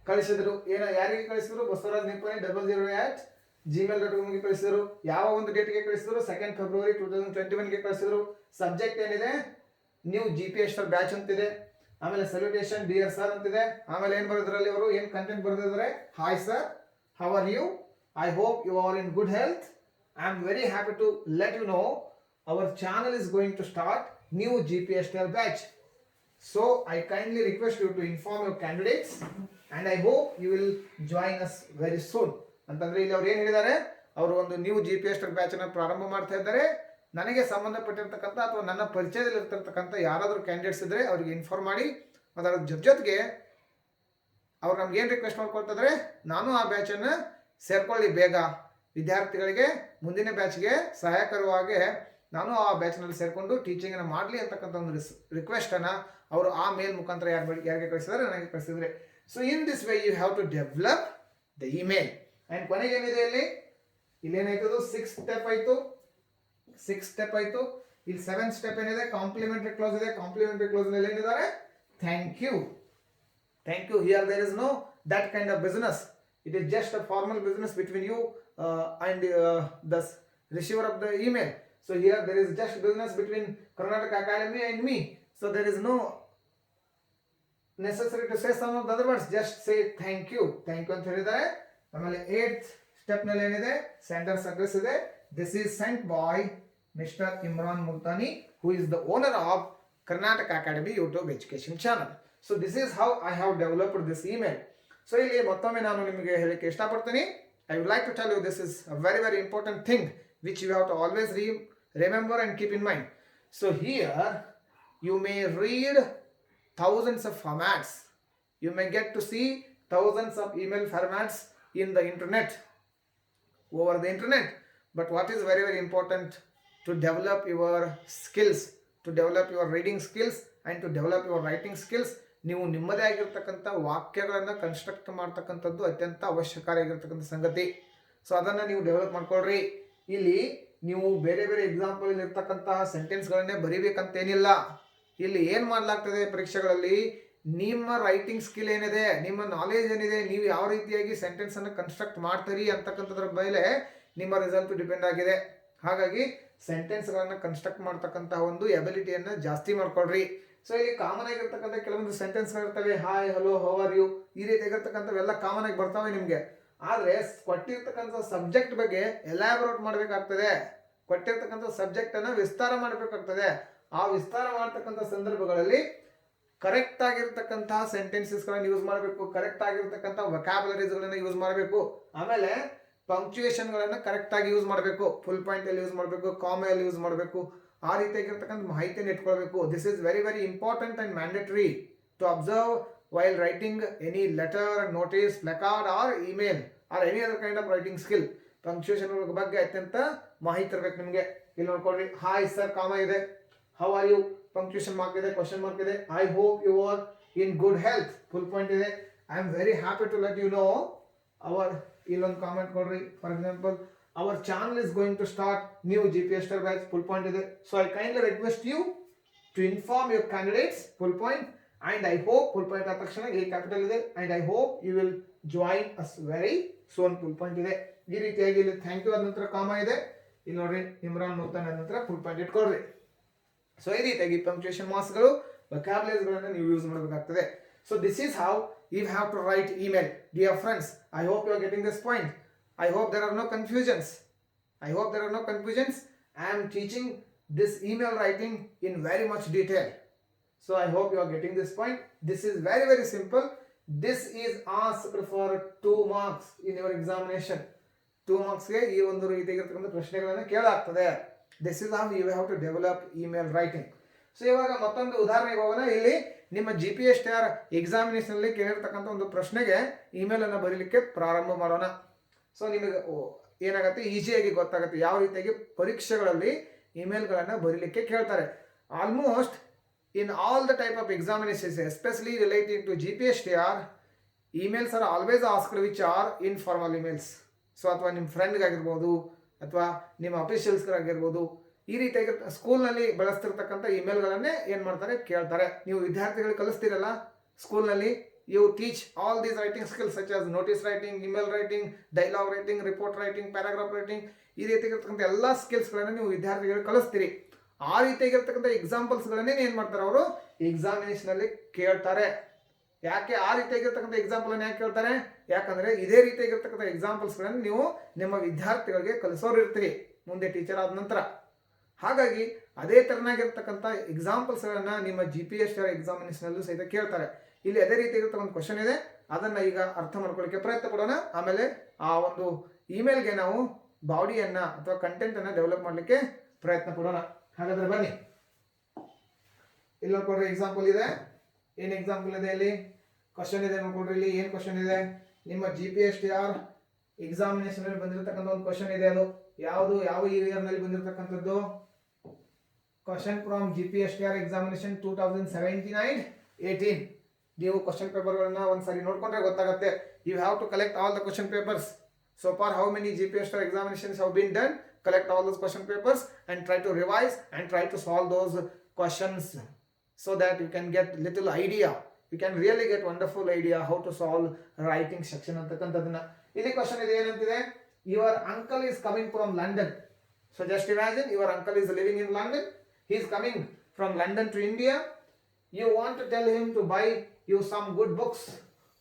ಕಳಿಸಿದ್ರು. ಯಾರಿಗೆ ಕಳಿಸಿದ್ರು? ಬಸವರಾಜ್ ನಿಪ್ಪಾಣಿ 00@gmail.com ಗೆ ಕಳಿಸಿದ್ರು. ಯಾವ ಒಂದು ಡೇಟ್ಗೆ ಕಳಿಸಿದ್ರು? 2 ಫೆಬ್ರವರಿ 2021 ಗೆ ಕಳಿಸಿದ್ರು. ಸಬ್ಜೆಕ್ಟ್ ಏನಿದೆ? ನ್ಯೂ GPSTR ಬ್ಯಾಚ್ ಅಂತಿದೆ. ಆಮೇಲೆ ಸಲ್ಯೂಟೇಷನ್ ಡಿಯರ್ ಸರ್ ಅಂತಿದೆ. ಆಮೇಲೆ ಏನ್ ಬರೆದ್ರಲ್ಲಿ ಅವರು ಏನ್ ಕಂಟೆಂಟ್ ಬರೆದಿದ್ದಾರೆ? Hi sir, how are you? I hope you are in good health. I am very happy to let you know our channel is going to start new GPSTR batch. So I kindly request you to inform your candidates and I hope you will join us very soon. ಅಂತಂದ್ರೆ ಇಲ್ಲಿ ಅವ್ರು ಏನ್ ಹೇಳಿದ್ದಾರೆ? ಅವರು ಒಂದು new GPSTR batch ಅನ್ನು ಪ್ರಾರಂಭ ಮಾಡ್ತಾ ಇದ್ದಾರೆ. ನನಗೆ ಸಂಬಂಧಪಟ್ಟಿರ್ತಕ್ಕಂಥ ಅಥವಾ ನನ್ನ ಪರಿಚಯದಲ್ಲಿ ಇರ್ತಕ್ಕಂಥ ಯಾರಾದರೂ ಕ್ಯಾಂಡಿಡೇಟ್ಸ್ ಇದ್ರೆ ಅವರಿಗೆ ಇನ್ಫಾರ್ಮ್ ಮಾಡಿ. ಅದರ ಜೊತೆಗೆ ಅವ್ರು ನಮ್ಗೆ ಏನು ರಿಕ್ವೆಸ್ಟ್ ಮಾಡ್ಕೊಳ್ತಿದ್ರೆ, ನಾನು ಆ ಬ್ಯಾಚನ್ನು ಸೇರ್ಕೊಳ್ಳಿ ಬೇಗ, ವಿದ್ಯಾರ್ಥಿಗಳಿಗೆ ಮುಂದಿನ ಬ್ಯಾಚ್ಗೆ ಸಹಾಯಕರವಾಗಿ ನಾನು ಆ ಬ್ಯಾಚ್ನಲ್ಲಿ ಸೇರಿಕೊಂಡು ಟೀಚಿಂಗನ್ನು ಮಾಡಲಿ ಅಂತಕ್ಕಂಥ ಒಂದು ರಿಕ್ವೆಸ್ಟನ್ನು ಅವರು ಆ ಮೇಲ್ ಮುಖಾಂತರ ಯಾರಿಗೆ ಕಳಿಸಿದರೆ? ನನಗೆ ಕಳಿಸಿದರೆ. So in this way you have to develop the email. And ಕೊನೆಗೆ ಏನಿದೆ ಇಲ್ಲಿ ಏನಾಯ್ತದು? 6 ಸ್ಟೆಪ್ ಆಯಿತು. ಇಲ್ಲಿ 7th ಸ್ಟೆಪ್ ಏನಿದೆ? ಕಾಂಪ್ಲಿಮೆಂಟರಿ ಕ್ಲೋಸ್ ಇದೆ. ಕಾಂಪ್ಲಿಮೆಂಟರಿ ಕ್ಲೋಸ್ ನಲ್ಲಿ ಏನಿದ್ದಾರೆ? Thank you. Here there is no that kind of business. It is just a formal business between you and the receiver of the email. So here there is just business between Karnataka Academy and me. So there is no necessary to say some of the other words. Just say thank you ಅಂತ ಹೇಳಿದ್ದಾರೆ. ಆಮೇಲೆ 8th step ನಲ್ಲಿ ಏನಿದೆ? Sender's address ಇದೆ. This is sent by Mr. Imran Multani, who is the owner of Karnataka Academy YouTube education channel. So this is how I have developed this email. So ಇಲ್ಲಿ ಮತ್ತೊಮ್ಮೆ ನಾನು ನಿಮಗೆ ಹೇಳಕ್ಕೆ ಇಷ್ಟಪಡ್ತೀನಿ. I would like to tell you this is a very important thing which you have to always remember and keep in mind. So here you may read thousands of formats. You may get to see thousands of email formats in the internet, over the internet. But what is very important to develop your skills, to develop your reading skills and to develop your writing skills, ನೀವು ನಿಮ್ಮದೇ ಆಗಿರ್ತಕ್ಕಂಥ ವಾಕ್ಯಗಳನ್ನು construct ಮಾಡ್ತಕ್ಕಂಥದ್ದು ಅತ್ಯಂತ ಅವಶ್ಯಕಾರಿಯಾಗಿರ್ತಕ್ಕಂಥ ಸಂಗತಿ. So ಅದನ್ನು ನೀವು develop ಮಾಡ್ಕೊಳ್ರಿ. ಇಲ್ಲಿ ನೀವು ಬೇರೆ ಎಕ್ಸಾಂಪಲ್ ಇರ್ತಕ್ಕಂತಹ ಸೆಂಟೆನ್ಸ್ಗಳನ್ನೇ ಬರೀಬೇಕಂತೇನಿಲ್ಲ. ಇಲ್ಲಿ ಏನು ಮಾಡಲಾಗ್ತದೆ ಪರೀಕ್ಷೆಗಳಲ್ಲಿ, ನಿಮ್ಮ ರೈಟಿಂಗ್ ಸ್ಕಿಲ್ ಏನಿದೆ, ನಿಮ್ಮ ನಾಲೆಜ್ ಏನಿದೆ, ನೀವು ಯಾವ ರೀತಿಯಾಗಿ ಸೆಂಟೆನ್ಸನ್ನು ಕನ್ಸ್ಟ್ರಕ್ಟ್ ಮಾಡ್ತೀರಿ ಅಂತಕ್ಕಂಥದ್ರ ಮೇಲೆ ನಿಮ್ಮ ರಿಸಲ್ಟ್ ಡಿಪೆಂಡ್ ಆಗಿದೆ. ಹಾಗಾಗಿ ಸೆಂಟೆನ್ಸ್ಗಳನ್ನು ಕನ್ಸ್ಟ್ರಕ್ಟ್ ಮಾಡ್ತಕ್ಕಂತಹ ಒಂದು ಎಬಿಲಿಟಿಯನ್ನು ಜಾಸ್ತಿ ಮಾಡ್ಕೊಳ್ರಿ. ಸೊ ಇಲ್ಲಿ ಕಾಮನ್ ಆಗಿರ್ತಕ್ಕಂಥ ಕೆಲವೊಂದು ಸೆಂಟೆನ್ಸ್ಗಳು ಇರ್ತವೆ, hi, hello, how are you, ಈ ರೀತಿಯಾಗಿರ್ತಕ್ಕಂಥವೆಲ್ಲ ಕಾಮನ್ ಆಗಿ ಬರ್ತಾವೆ ನಿಮಗೆ. ಆದರೆ ಕೊಟ್ಟಿರ್ತಕ್ಕಂಥ ಸಬ್ಜೆಕ್ಟ್ ಬಗ್ಗೆ ಎಲಾಬ್ರೇಟ್ ಮಾಡಬೇಕಾಗ್ತದೆ. ಕೊಟ್ಟಿರ್ತಕ್ಕಂಥ ಸಬ್ಜೆಕ್ಟ್ ಅನ್ನ ವಿಸ್ತಾರ ಮಾಡಬೇಕಾಗ್ತದೆ. ಆ ವಿಸ್ತಾರ ಮಾಡತಕ್ಕಂಥ ಸಂದರ್ಭಗಳಲ್ಲಿ ಕರೆಕ್ಟ್ ಆಗಿರ್ತಕ್ಕಂತಹ ಸೆಂಟೆನ್ಸಸ್ ಗಳನ್ನ ಯೂಸ್ ಮಾಡಬೇಕು, ಕರೆಕ್ಟ್ ಆಗಿರ್ತಕ್ಕಂಥ ವೊಕ್ಯಾಬುಲರೀಸ್ ಗಳನ್ನ ಯೂಸ್ ಮಾಡಬೇಕು. ಆಮೇಲೆ ಪಂಕ್ಚುಯೇಷನ್ ಗಳನ್ನ ಕರೆಕ್ಟ್ ಆಗಿ ಯೂಸ್ ಮಾಡಬೇಕು, ಫುಲ್ ಪಾಯಿಂಟ್ ಅಲ್ಲಿ ಯೂಸ್ ಮಾಡಬೇಕು, ಕಾಮೆಯಲ್ಲಿ ಯೂಸ್ ಮಾಡಬೇಕು. ಆ ರೀತಿಯಾಗಿರ್ತಕ್ಕಂಥ ಮಾಹಿತಿಯನ್ನು ಇಟ್ಕೊಳ್ಬೇಕು. This is very very important and mandatory to observe while writing any letter, notice, placard or email or any other kind of writing skill. Punctuation ಬಗ್ಗೆ ಅತ್ಯಂತ ಮಾಹಿತಿ ಇರಬೇಕು ನಿಮಗೆ. ಇಲ್ಲಿ ನೋಡ್ಕೊಳ್ರಿ, ಹಾಯ್ ಸರ್, ಕಾಮ ಇದೆ, how are you, punctuation mark ಇದೆ, question mark ಇದೆ, I hope you are in good health, full point ಇದೆ, I am very happy to let you know our, ಇಲ್ಲೊಂದು ಕಾಮೆಂಟ್ ಕೊಡ್ರಿ, for example our channel is going to start new GPS Star batch, full point ಇದೆ. So I kindly request you to inform your candidates, full point, and I hope, full point ಆದ ತಕ್ಷಣ A capital ಇದೆ, and I hope you will join us very soon, full point ಇದೆ. ಈ ರೀತಿಯಾಗಿ ಇಲ್ಲಿ thank you ಆದ ನಂತರ ಕಾಮ ಇದೆ, ಇಲ್ಲಿ ನೋಡ್ರಿ ಇಮ್ರಾನ್ ಮುಲ್ತಾನ್ ಆದ ನಂತರ ಫುಲ್ ಪಾಯಿಂಟ್ ಇಟ್ಕೊಳ್ರಿ. ಸೊ ಈ ರೀತಿಯಾಗಿ ಪಂಕ್ಚುಯೇಷನ್ ಮಾರ್ಕ್ಸ್ಗಳು, ವೊಕ್ಯಾಬುಲರೀಸ್ ಗಳನ್ನ ನೀವು ಯೂಸ್ ಮಾಡಬೇಕಾಗ್ತದೆ. So this is how you have to write email. Dear friends, I hope you are getting this point. I hope there are no confusions. I am teaching this email writing in very much detail. So I hope you are getting this point. This is very very simple. This is asked for 2 marks in your examination. 2 marks ಗೆ ಈ ಒಂದು ರೀತಿಯಾಗಿರ್ತಕ್ಕಂಥ ಪ್ರಶ್ನೆಗಳನ್ನು ಕೇಳಲಾಗ್ತದೆ. This is how you have to develop email writing. So ಇವಾಗ ಮತ್ತೊಂದು ಉದಾಹರಣೆಗೆ ಹೋಗೋಣ. ಇಲ್ಲಿ ನಿಮ್ಮ GPS STAR ಎಕ್ಸಾಮಿನೇಷನ್ ಅಲ್ಲಿ ಕೇಳಿರ್ತಕ್ಕಂಥ ಒಂದು ಪ್ರಶ್ನೆಗೆ ಇಮೇಲ್ ಅನ್ನು ಬರೀಲಿಕ್ಕೆ ಪ್ರಾರಂಭ ಮಾಡೋಣ. ಸೊ ನಿಮಗೆ ಏನಾಗುತ್ತೆ, ಈಸಿಯಾಗಿ ಗೊತ್ತಾಗುತ್ತೆ ಯಾವ ರೀತಿಯಾಗಿ ಪರೀಕ್ಷೆಗಳಲ್ಲಿ ಇಮೇಲ್ಗಳನ್ನು ಬರೀಲಿಕ್ಕೆ ಕೇಳ್ತಾರೆ. Almost in all the type of examinations, especially related to GPS STAR, emails are always asked which are informal emails. So ಅಥವಾ ನಿಮ್ಮ ಫ್ರೆಂಡ್ಗಾಗಿರ್ಬೋದು ಅಥವಾ ನಿಮ್ಮ ಅಫಿಷಿಯಲ್ಸ್ಗಾಗಿರ್ಬೋದು, ಈ ರೀತಿಯಾಗಿ ಸ್ಕೂಲ್ನಲ್ಲಿ ಬಳಸ್ತಿರ್ತಕ್ಕಂಥ ಇಮೇಲ್ಗಳನ್ನೇ ಏನು ಮಾಡ್ತಾರೆ, ಕೇಳ್ತಾರೆ. ನೀವು ವಿದ್ಯಾರ್ಥಿಗಳಿಗೆ ಕಲಿಸ್ತೀರಲ್ಲ ಸ್ಕೂಲ್ನಲ್ಲಿ, you teach all these writing skills such as notice writing, email writing, dialogue writing, report writing, paragraph writing, ಈ ರೀತಿಯಾಗಿರ್ತಕ್ಕಂಥ ಎಲ್ಲ ಸ್ಕಿಲ್ಸ್ಗಳನ್ನು ನೀವು ವಿದ್ಯಾರ್ಥಿಗಳಿಗೆ ಕಲಿಸ್ತೀರಿ. ಆ ರೀತಿಯಾಗಿರ್ತಕ್ಕಂಥ ಎಕ್ಸಾಂಪಲ್ಸ್ಗಳನ್ನೇ ಏನು ಮಾಡ್ತಾರೆ, ಅವರು ಎಕ್ಸಾಮಿನೇಷನಲ್ಲಿ ಕೇಳ್ತಾರೆ. ಯಾಕೆ ಆ ರೀತಿಯಾಗಿರ್ತಕ್ಕಂಥ ಎಕ್ಸಾಂಪಲ್ ಅನ್ನು ಯಾಕೆ ಕೇಳ್ತಾರೆ? ಯಾಕಂದರೆ ಇದೇ ರೀತಿಯಾಗಿರ್ತಕ್ಕಂಥ ಎಕ್ಸಾಂಪಲ್ಸ್ಗಳನ್ನು ನೀವು ನಿಮ್ಮ ವಿದ್ಯಾರ್ಥಿಗಳಿಗೆ ಕಲಿಸೋರು ಇರ್ತೀರಿ ಮುಂದೆ ಟೀಚರ್ ಆದ ನಂತರ. ಹಾಗಾಗಿ ಅದೇ ಥರನಾಗಿರ್ತಕ್ಕಂಥ ಎಕ್ಸಾಂಪಲ್ಸ್ಗಳನ್ನು ನಿಮ್ಮ GPS ಎಕ್ಸಾಮಿನೇಷನಲ್ಲೂ ಸಹಿತ ಕೇಳ್ತಾರೆ. ಇಲ್ಲಿ ಅದೇ ರೀತಿಯಾಗಿರ್ತಕ್ಕಂಥ ಒಂದು ಕ್ವಶನ್ ಇದೆ, ಅದನ್ನು ಈಗ ಅರ್ಥ ಮಾಡ್ಕೊಳ್ಳಿಕ್ಕೆ ಪ್ರಯತ್ನ ಪಡೋಣ. ಆಮೇಲೆ ಆ ಒಂದು ಇಮೇಲ್ಗೆ ನಾವು ಬಾಡಿಯನ್ನು ಅಥವಾ ಕಂಟೆಂಟನ್ನು ಡೆವಲಪ್ ಮಾಡಲಿಕ್ಕೆ ಪ್ರಯತ್ನ ಪಡೋಣ. ಹಾಗಾದರೆ ಬನ್ನಿ, ಇಲ್ಲಿ ನೋಡ್ಕೊಡ್ರಿ ಎಕ್ಸಾಂಪಲ್ ಇದೆ. ಏನು ಎಕ್ಸಾಂಪಲ್ ಇದೆ? ಇಲ್ಲಿ ಕ್ವಶನ್ ಇದೆ ನೋಡ್ಕೊಡ್ರಿ. ಇಲ್ಲಿ ಏನು ಕ್ವಶನ್ ಇದೆ? ನಿಮ್ಮ GPS STAR ಎಕ್ಸಾಮಿನೇಷನ್ ಅಲ್ಲಿ ಬಂದಿರತಕ್ಕಂಥ ಒಂದು ಕ್ವಶನ್ ಇದೆ. ಅದು ಯಾವುದು, ಯಾವ ಇಯರ್ ನಲ್ಲಿ ಬಂದಿರತಕ್ಕಂಥದ್ದು? Question from GPS STAR examination 2017-18. ನೀವು ಕ್ವಶನ್ ಪೇಪರ್ಗಳನ್ನ ಒಂದ್ಸರಿ ನೋಡ್ಕೊಂಡ್ರೆ ಗೊತ್ತಾಗುತ್ತೆ. You have to collect all the question papers. So for how many GPS STAR examinations have been done, collect all those question papers and try to revise and try to solve those questions so that you can get little idea. You can really get wonderful idea how to solve writing section ಅಂತಕ್ಕಂಥದ್ದನ್ನ. ಇಲ್ಲಿ question ಇದೆ, ಏನಂತಿದೆ? Your uncle is coming from London. So just imagine your uncle is living in London. He is coming from London to India. You want to tell him to buy you some good books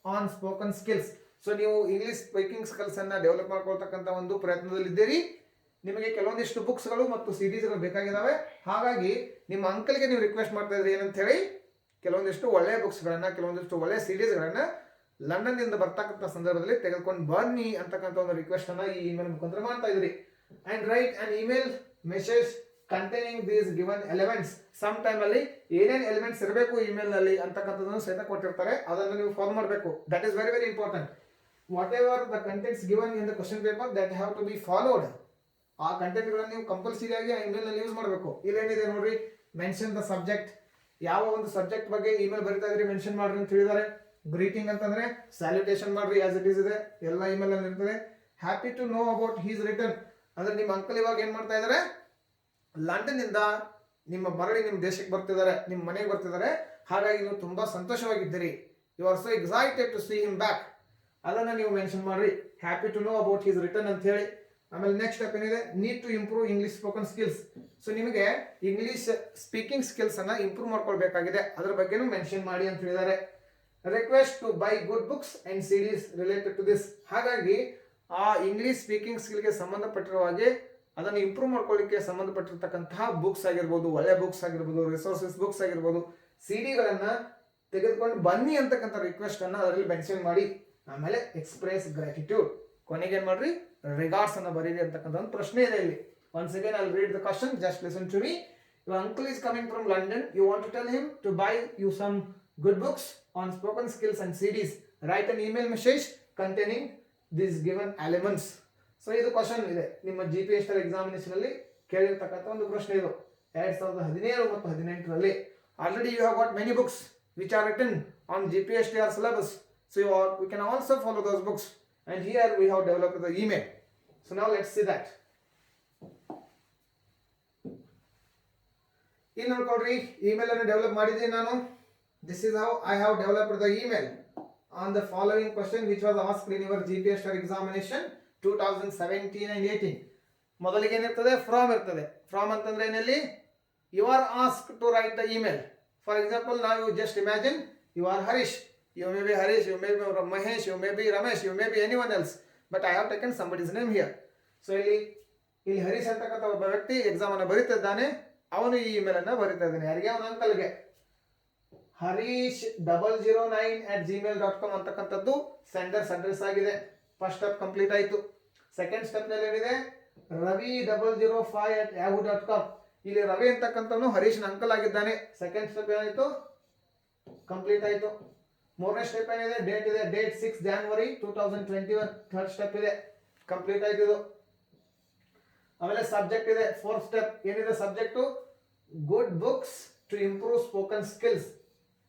on spoken skills. So ನೀವು English speaking skills ಅನ್ನ develop ಮಾಡ್ಕೊಳ್ತಕ್ಕಂಥ ಒಂದು ಪ್ರಯತ್ನದಲ್ಲಿದ್ದೀರಿ. ನಿಮಗೆ ಕೆಲವೊಂದಿಷ್ಟು ಬುಕ್ಸ್ಗಳು ಮತ್ತು ಸಿರೀಸ್ಗಳು ಬೇಕಾಗಿದ್ದಾವೆ. ಹಾಗಾಗಿ ನಿಮ್ಮ ಅಂಕಲ್ಗೆ ನೀವು request ಮಾಡ್ತಾ ಇದ್ರಿ ಏನಂತ ಹೇಳಿ, ಕೆಲವೊಂದಿಷ್ಟು ಒಳ್ಳೆಯ ಬುಕ್ಸ್ಗಳನ್ನ, ಕೆಲವೊಂದಿಷ್ಟು ಒಳ್ಳೆಯ ಸಿರೀಸ್ಗಳನ್ನ ಲಂಡನ್ನಿಂದ ಬರ್ತಕ್ಕಂಥ ಸಂದರ್ಭದಲ್ಲಿ ತೆಗೆದುಕೊಂಡು ಬನ್ನಿ ಅಂತಕ್ಕಂಥ ಒಂದು ರಿಕ್ವೆಸ್ಟ್ ಅನ್ನ ಈ ಇಮೇಲ್ ಮುಖಾಂತರ ಮಾಡ್ತಾ ಇದ್ರಿ. And write an email message containing these given elements. Some time ಅಲ್ಲಿ ಏನೇನು ಎಲಿಮೆಂಟ್ಸ್ ಇರಬೇಕು ಇಮೇಲ್ ನಲ್ಲಿ ಅಂತಕ್ಕಂಥದ್ದನ್ನು ಸಹಿತ ಕೊಟ್ಟಿರ್ತಾರೆ, ಅದನ್ನು ನೀವು ಫಾಲೋ ಮಾಡಬೇಕು. That is very very important. Whatever the contents given in the question paper that have to be followed. ಆ ಕಂಟೆಂಟ್ಗಳನ್ನು ನೀವು ಕಂಪಲ್ಸರಿ ಆಗಿ ಆ ಇಮೇಲ್ ನಲ್ಲಿ ಯೂಸ್ ಮಾಡಬೇಕು. ಇಲ್ಲೇನಿದೆ ನೋಡ್ರಿ, ಮೆನ್ಷನ್ ದ ಸಬ್ಜೆಕ್ಟ್. ಯಾವ ಒಂದು ಸಬ್ಜೆಕ್ಟ್ ಬಗ್ಗೆ ಇಮೇಲ್ ಬರೀತಾ ಇದ್ರಿ ಮೆನ್ಷನ್ ಮಾಡ್ರಿ ಅಂತ ಹೇಳಿದ್ದಾರೆ. ಗ್ರೀಟಿಂಗ್ ಅಂತಂದ್ರೆ ಸ್ಯಾಲ್ಯುಟೇಷನ್ ಮಾಡ್ರಿ, ಆಸ್ ಇಟ್ ಈಸ್ ಇದೆ, ಎಲ್ಲ ಇಮೇಲ್ ಅಲ್ಲಿ ಇರ್ತದೆ. Happy to know about his return ಅಂದ್ರೆ ನಿಮ್ಮ ಅಂಕಲ್ ಇವಾಗ ಏನ್ ಮಾಡ್ತಾ ಇದ್ದಾರೆ, ಲಂಡನ್ ಇಂದ ನಿಮ್ಮ ಮರಳಿ ನಿಮ್ಮ ದೇಶಕ್ಕೆ ಬರ್ತಿದ್ದಾರೆ, ನಿಮ್ಮ ಮನೆಗೆ ಬರ್ತಿದ್ದಾರೆ. ಹಾಗಾಗಿ ನೀವು ತುಂಬಾ ಸಂತೋಷವಾಗಿದ್ದೀರಿ. You are so excited to see him back. ಅದನ್ನ ನೀವು ಮೆನ್ಷನ್ ಮಾಡ್ರಿ. Happy to know about his return ಅಂತ ಹೇಳಿ. ಆಮೇಲೆ ನೆಕ್ಸ್ಟ್ ಸ್ಟೆಪ್ ಏನಿದೆ, need to improve English spoken skills. So ನಿಮಗೆ ಇಂಗ್ಲಿಷ್ ಸ್ಪೀಕಿಂಗ್ ಸ್ಕಿಲ್ಸ್ ಅನ್ನ ಇಂಪ್ರೂವ್ ಮಾಡ್ಕೊಳ್ಬೇಕಾಗಿದೆ, ಅದ್ರ ಬಗ್ಗೆನೂ ಮೆನ್ಷನ್ ಮಾಡಿ ಅಂತ ಹೇಳಿದ್ದಾರೆ. Request to buy good books and series related to this. ಹಾಗಾಗಿ ಆ ಇಂಗ್ಲಿಷ್ ಸ್ಪೀಕಿಂಗ್ ಸ್ಕಿಲ್ಗೆ ಸಂಬಂಧಪಟ್ಟಿರುವ ಹಾಗೆ ಅದನ್ನು ಇಂಪ್ರೂವ್ ಮಾಡ್ಕೊಳ್ಳಿಕ್ಕೆ ಸಂಬಂಧಪಟ್ಟಿರ್ತಕ್ಕಂತಹ ಬುಕ್ಸ್ ಆಗಿರ್ಬೋದು, ಒಳ್ಳೆ ಬುಕ್ಸ್ ಆಗಿರ್ಬೋದು, ರಿಸೋರ್ಸಸ್ ಬುಕ್ಸ್ ಆಗಿರ್ಬೋದು, ಸಿಡಿಗಳನ್ನ ತೆಗೆದುಕೊಂಡು ಬನ್ನಿ ಅಂತಕ್ಕಂಥ ರಿಕ್ವೆಸ್ಟ್ ಅನ್ನ ಅದರಲ್ಲಿ ಮೆನ್ಷನ್ ಮಾಡಿ. ಆಮೇಲೆ ಎಕ್ಸ್ಪ್ರೆಸ್ ಗ್ರಾಟಿಟ್ಯೂಡ್, ಕೊನೆಗೆ ಏನ್ ಮಾಡ್ರಿ, ರಿಗಾರ್ಡ್ಸ್ ಅನ್ನ ಬರೀರಿ ಅಂತಕ್ಕಂಥ ಒಂದು ಪ್ರಶ್ನೆ ಇದೆ ಇಲ್ಲಿ. Once again I will read the question, just listen to me. Your uncle is coming from London. You want to tell him to buy you some good books on spoken skills and series. Write an email message containing this given elements. So ಇದು question ಇದೆ, ನಿಮ್ಮ GPSR examination ಅಲ್ಲಿ ಕೇಳಿರ್ತಕ್ಕಂಥ ಒಂದು ಪ್ರಶ್ನೆ ಇದು 2017 ಮತ್ತು 2018ರಲ್ಲಿ. Already you have got many books which are written on GPSR syllabus. So we can also follow those books. And here we have developed the email. So now let's see that. In ನೋಡ್ಕೊಳ್ರಿ, email ಅನ್ನು develop ಮಾಡಿದ್ದೀನಿ ನಾನು. This is how I have developed the email on the following question which was asked in your GPSR examination 2017 and 18. ಮೊದಲಿಗೆ ಏನಿರ್ತದೆ, from ಇರ್ತದೆ. From ಅಂತಂದ್ರೆ ಏನಲ್ಲಿ, you are ask to write the email. For example, now you just imagine you are Harish. You may be Harish, you may be Mahesh, you may be Ramesh, you may be anyone else. But I have taken somebody's name here. So ಇಲ್ಲಿ ಹರೀಶ್ ಅಂತಕ್ಕಂಥ ಒಬ್ಬ ವ್ಯಕ್ತಿ exam ಅನ್ನು ಬರೀತಿದ್ದಾನೆ. ಅವನು ಈ email ಅನ್ನ ಬರೀತಾ ಇದ್ದಾನೆ. ಯಾರಿಗೆ? ಅವನ ಅಂಕಲ್ಗೆ. harish009@gmail.com ಅಂತಕ್ಕಂಥದ್ದು ಸೆಂಡರ್ಸ್ ಅಡ್ರೆಸ್ ಆಗಿದೆ. ಫಸ್ಟ್ ಸ್ಟೆಪ್ ಕಂಪ್ಲೀಟ್ ಆಯಿತು. ಸೆಕೆಂಡ್ ಸ್ಟೆಪ್ ನಲ್ಲಿ ಏನಿದೆ, ravi005@yahoo.com. ಇಲ್ಲಿ ರವಿ ಅಂತಕ್ಕಂಥವನು ಹರೀಶ್ನ ಅಂಕಲ್ ಆಗಿದ್ದಾನೆ. ಸೆಕೆಂಡ್ ಸ್ಟೆಪ್ ಏನಾಯ್ತು, ಕಂಪ್ಲೀಟ್ ಆಯಿತು. ಮೂರನೇ ಸ್ಟೆಪ್ ಏನಿದೆ, ಡೇಟ್ ಇದೆ, ಡೇಟ್ 6 January 2021. ಥರ್ಡ್ ಸ್ಟೆಪ್ ಇದೆ, ಕಂಪ್ಲೀಟ್ ಆಯ್ತು ಇದು. ಆಮೇಲೆ ಸಬ್ಜೆಕ್ಟ್ ಇದೆ, ಫೋರ್ತ್ ಸ್ಟೆಪ್ ಏನಿದೆ, subject good books to improve spoken skills.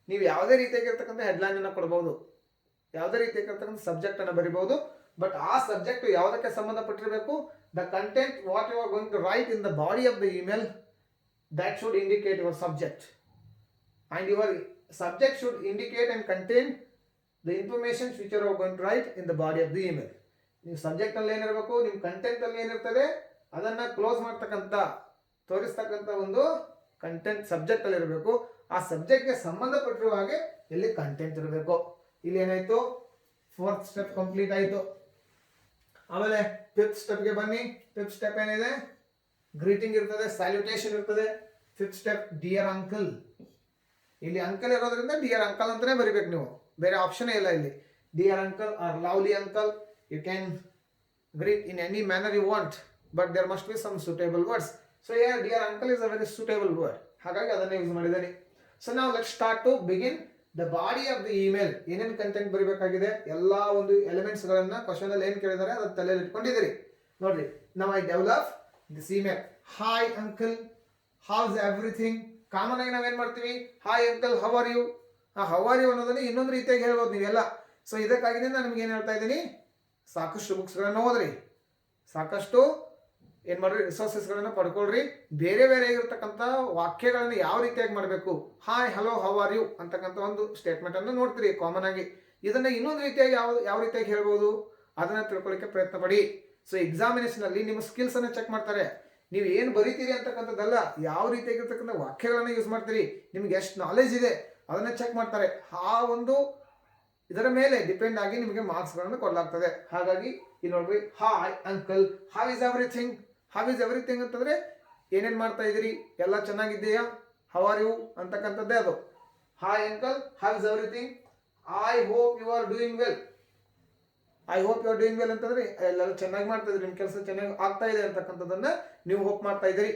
ನೀವು ಯಾವುದೇ ರೀತಿಯಾಗಿರ್ತಕ್ಕಂಥ ಹೆಡ್ಲೈನ್ ಅನ್ನು ಕೊಡಬಹುದು, ಯಾವುದೇ ರೀತಿಯಾಗಿರ್ತಕ್ಕಂಥ ಸಬ್ಜೆಕ್ಟ್ ಅನ್ನು ಬರೀಬಹುದು. ಬಟ್ ಆ ಸಬ್ಜೆಕ್ಟ್ ಯಾವುದಕ್ಕೆ ಸಂಬಂಧಪಟ್ಟಿರಬೇಕು, the content what you are going to write in the body of the email, that should indicate your subject, and your subject should indicate and contain the information which you are going to write in the body of the email. ನೀವು subject ಅಲ್ಲಿ ಏನಿರಬೇಕು, ನಿಮ್ಮ content ಅಲ್ಲಿ ಏನಿರ್ತದೆ ಅದನ್ನ close ಮಾಡ್ತಕ್ಕಂಥ ತೋರಿಸ್ತಕ್ಕಂಥ ಒಂದು content subject ಅಲ್ಲಿ ಇರಬೇಕು. ಆ ಸಬ್ಜೆಕ್ಟ್ಗೆ ಸಂಬಂಧಪಟ್ಟಿರುವ ಹಾಗೆ ಇಲ್ಲಿ ಕಂಟೆಂಟ್ ಇರಬೇಕು. ಇಲ್ಲಿ ಏನಾಯ್ತು, ಫೋರ್ತ್ ಸ್ಟೆಪ್ ಕಂಪ್ಲೀಟ್ ಆಯಿತು. ಆಮೇಲೆ ಫಿಫ್ತ್ ಸ್ಟೆಪ್ಗೆ ಬನ್ನಿ. ಫಿಫ್ತ್ ಸ್ಟೆಪ್ ಏನಿದೆ, ಗ್ರೀಟಿಂಗ್ ಇರ್ತದೆ, ಸ್ಯಾಲ್ಯೂಟೇಷನ್ ಇರ್ತದೆ. Fifth step dear uncle. ಇಲ್ಲಿ ಅಂಕಲ್ ಇರೋದ್ರಿಂದ ಡಿಯರ್ ಅಂಕಲ್ ಅಂತಾನೆ ಬರಿಬೇಕು ನೀವು, ಬೇರೆ ಆಪ್ಷನ್ ಇಲ್ಲ ಇಲ್ಲಿ. Dear uncle or lovely uncle, you can greet in any manner you want, but there must be some suitable words. So dear uncle is a very suitable word, ಹಾಗಾಗಿ ಅದನ್ನೇ use ಮಾಡಿದ್ದೇನೆ. So ನಾವು let's start to begin the body of the email. ಏನೇನು content ಬರೀಬೇಕಾಗಿದೆ, ಎಲ್ಲ ಒಂದು elements ಗಳನ್ನ question ಅಲ್ಲಿ ಏನ್ ಕೇಳಿದಾರೆ ಅದನ್ನ ತಲೆಯಲ್ಲಿ ಇಟ್ಕೊಂಡಿದ್ದೀರಿ ನೋಡ್ರಿ. ನಾವು I develop this email. Hi uncle, how's everything. Common ಆಗಿ ನಾವೇನ್ ಮಾಡ್ತೀವಿ, hi uncle, how are you. How are you ಅನ್ನೋದನ್ನ ಇನ್ನೊಂದು ರೀತಿಯಾಗಿ ಹೇಳ್ಬೋದು ನೀವೆಲ್ಲ. ಸೊ ಇದಕ್ಕಾಗಿ ನಾನು ನಿಮ್ಗೆ ಏನ್ ಹೇಳ್ತಾ ಇದ್ದೀನಿ, ಸಾಕಷ್ಟು ಬುಕ್ಸ್ಗಳನ್ನು ಓದ್ರಿ, ಸಾಕಷ್ಟು ಏನ್ ಮಾಡ್ರಿ, ರಿಸೋರ್ಸಸ್ಗಳನ್ನು ಪಡ್ಕೊಳ್ರಿ. ಬೇರೆ ಬೇರೆ ಆಗಿರ್ತಕ್ಕಂಥ ವಾಕ್ಯಗಳನ್ನು ಯಾವ ರೀತಿಯಾಗಿ ಮಾಡಬೇಕು, hi hello how are you ಅಂತಕ್ಕಂಥ ಒಂದು ಸ್ಟೇಟ್ಮೆಂಟ್ ಅನ್ನು ನೋಡ್ತೀರಿ ಕಾಮನ್ ಆಗಿ. ಇದನ್ನ ಇನ್ನೊಂದು ರೀತಿಯಾಗಿ ಯಾವ ರೀತಿಯಾಗಿ ಹೇಳ್ಬೋದು ಅದನ್ನ ತಿಳ್ಕೊಳ್ಳಿಕ್ಕೆ ಪ್ರಯತ್ನ ಪಡಿ. ಸೊ ಎಕ್ಸಾಮಿನೇಷನ್ ಅಲ್ಲಿ ನಿಮ್ಮ ಸ್ಕಿಲ್ಸ್ ಅನ್ನ ಚೆಕ್ ಮಾಡ್ತಾರೆ. ನೀವು ಏನು ಬರೀತೀರಿ ಅಂತಕ್ಕಂಥದ್ದಲ್ಲ, ಯಾವ ರೀತಿಯಾಗಿರ್ತಕ್ಕಂಥ ವಾಕ್ಯಗಳನ್ನು ಯೂಸ್ ಮಾಡ್ತೀರಿ, ನಿಮ್ಗೆ ಎಷ್ಟು ನಾಲೆಜ್ ಇದೆ ಅದನ್ನ ಚೆಕ್ ಮಾಡ್ತಾರೆ. ಆ ಒಂದು ಇದರ ಮೇಲೆ ಡಿಪೆಂಡ್ ಆಗಿ ನಿಮಗೆ ಮಾರ್ಕ್ಸ್ಗಳನ್ನು ಕೊಡಲಾಗ್ತದೆ. ಹಾಗಾಗಿ ಇಲ್ಲಿ ನೋಡ್ರಿ, hi uncle, how is everything. How is everything ಅಂತಂದ್ರೆ ಏನೇನು ಮಾಡ್ತಾ ಇದ್ದೀರಿ, ಎಲ್ಲ ಚೆನ್ನಾಗಿದೆಯಾ, ಹೌ ಆರ್ ಯು ಅಂತಕ್ಕಂಥದ್ದೇ ಅದು. Hi uncle, how is everything. I hope you are doing well. I hope you are doing well ಅಂತಂದ್ರೆ ಎಲ್ಲರೂ ಚೆನ್ನಾಗಿ ಮಾಡ್ತಾ ಇದ್ರಿ, ನಿಮ್ಮ ಕೆಲಸ ಚೆನ್ನಾಗಿ ಆಗ್ತಾ ಇದೆ ಅಂತಕ್ಕಂಥದ್ದನ್ನ ನೀವು ಹೋಪ್ ಮಾಡ್ತಾ ಇದ್ದೀರಿ.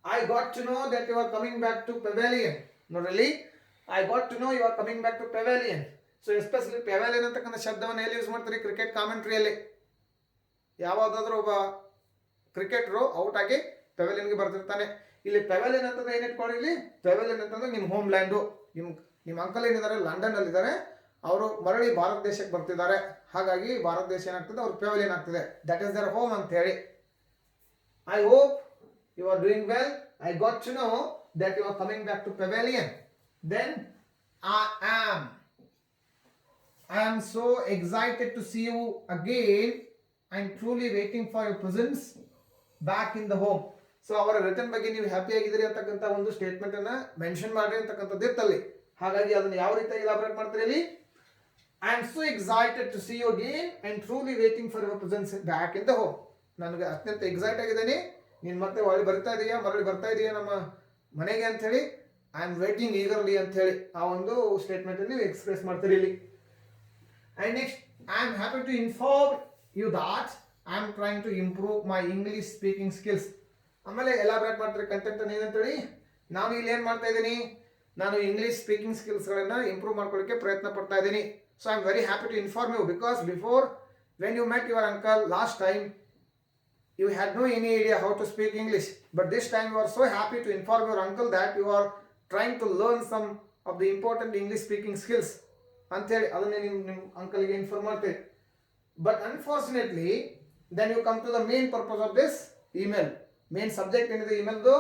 I got to know that you are coming back to pavilion. ನೋಡ್ರಲ್ಲಿ, I got to know you are coming back to pavilion. So especially pavilion ಅಂತಕ್ಕಂಥ ಶಬ್ದವನ್ನು ಎಲ್ಲಿ ಯೂಸ್ ಮಾಡ್ತಾರೆ, ಕ್ರಿಕೆಟ್ ಕಾಮೆಂಟ್ರಿಯಲ್ಲಿ. ಯಾವುದಾದ್ರೂ ಒಬ್ಬ ಕ್ರಿಕೆಟರು ಔಟ್ ಆಗಿ ಪೆವೆಲಿಯನ್ಗೆ ಬರ್ತಿರ್ತಾನೆ. ಇಲ್ಲಿ ಪೆವೆಲಿಯನ್ ಅಂತಂದ್ರೆ ಏನ್ ಇಟ್ಕೊಳ್ಳಿ, ಇಲ್ಲಿ ಪೆವೆಲಿಯನ್ ಅಂತಂದ್ರೆ ನಿಮ್ಮ ಹೋಮ್ ಲ್ಯಾಂಡು. ನಿಮ್ಮ ಅಂಕಲ್ ಏನಿದ್ದಾರೆ ಲಂಡನ್ ಅಲ್ಲಿ ಇದ್ದಾರೆ, ಅವರು ಮರಳಿ ಭಾರತ ದೇಶಕ್ಕೆ ಬರ್ತಿದ್ದಾರೆ. ಹಾಗಾಗಿ ಭಾರತ ದೇಶ ಏನಾಗ್ತದೆ, ಅವ್ರು ಪೆವೆಲಿಯನ್ ಆಗ್ತದೆ. ದಟ್ ಇಸ್ ದರ್ ಹೋಮ್ ಅಂತ ಹೇಳಿ. I hope you are doing well. I got to know that you are coming back to pavilion. Then I am so excited to see you again. I am truly waiting for your presence back in the home. So ಅವರ return ಬಗ್ಗೆ ನೀವು happy ಆಗಿದ್ದೀರಿ ಅಂತಕ್ಕಂಥ ಒಂದು statement ಅನ್ನ mention ಮಾಡಿ ಅಂತಕ್ಕಂಥದ್ದು ಇರ್ತಲ್ಲಿ. ಹಾಗಾಗಿ ಅದನ್ನ ಯಾವ ರೀತಿ ಇಲಾಬರೇಟ್ ಮಾಡ್ತೀರಿ ಇಲ್ಲಿ, I am so excited to see you again and truly waiting for your presence back in the home. ನನಗೆ ಅತ್ಯಂತ ಎಕ್ಸೈಟ್ ಆಗಿದ್ದೀನಿ, ನೀನು ಮತ್ತೆ ಒಳ್ಳೆ ಮರಳಿ ಬರ್ತಾ ಇದೆಯಾ ನಮ್ಮ ಮನೆಗೆ ಅಂತ ಹೇಳಿ, ಐ ಆಮ್ ವೇಟಿಂಗ್ ಈಗರ್ಲಿ ಅಂತ ಹೇಳಿ ಆ ಒಂದು ಸ್ಟೇಟ್ಮೆಂಟ್ ಅಲ್ಲಿ ಎಕ್ಸ್ಪ್ರೆಸ್ ಮಾಡ್ತೀರಿ ಇಲ್ಲಿ. And next, I am happy to inform you that I am trying to improve my English speaking skills. ಆಮೇಲೆ ಎಲಾಬ್ರೇಟ್ ಮಾಡ್ತಾರೆ ಕಂಟೆಂಟ್ ಅನ್ನು ಏನಂತೇಳಿ, ನಾನು ಇಲ್ಲಿ ಏನು ಮಾಡ್ತಾ ಇದ್ದೀನಿ, ನಾನು ಇಂಗ್ಲಿಷ್ ಸ್ಪೀಕಿಂಗ್ ಸ್ಕಿಲ್ಸ್ಗಳನ್ನು ಇಂಪ್ರೂವ್ ಮಾಡ್ಕೊಳ್ಳೋಕ್ಕೆ ಪ್ರಯತ್ನ ಪಡ್ತಾ ಇದ್ದೀನಿ. So I am very happy to inform you because before when you met your uncle last time you had no any idea how to speak English, but this time you are so happy to inform your uncle that you are trying to learn some of the important English speaking skills ಅಂತ ಹೇಳಿ ಅದನ್ನೇ ನಿಮ್ಮ ಅಂಕಲ್ಗೆ inform ಮಾಡ್ತೀರಿ. But unfortunately then you come to the main purpose of this email. Main subject ಏನಿದೆ ಇಮೇಲ್ದು,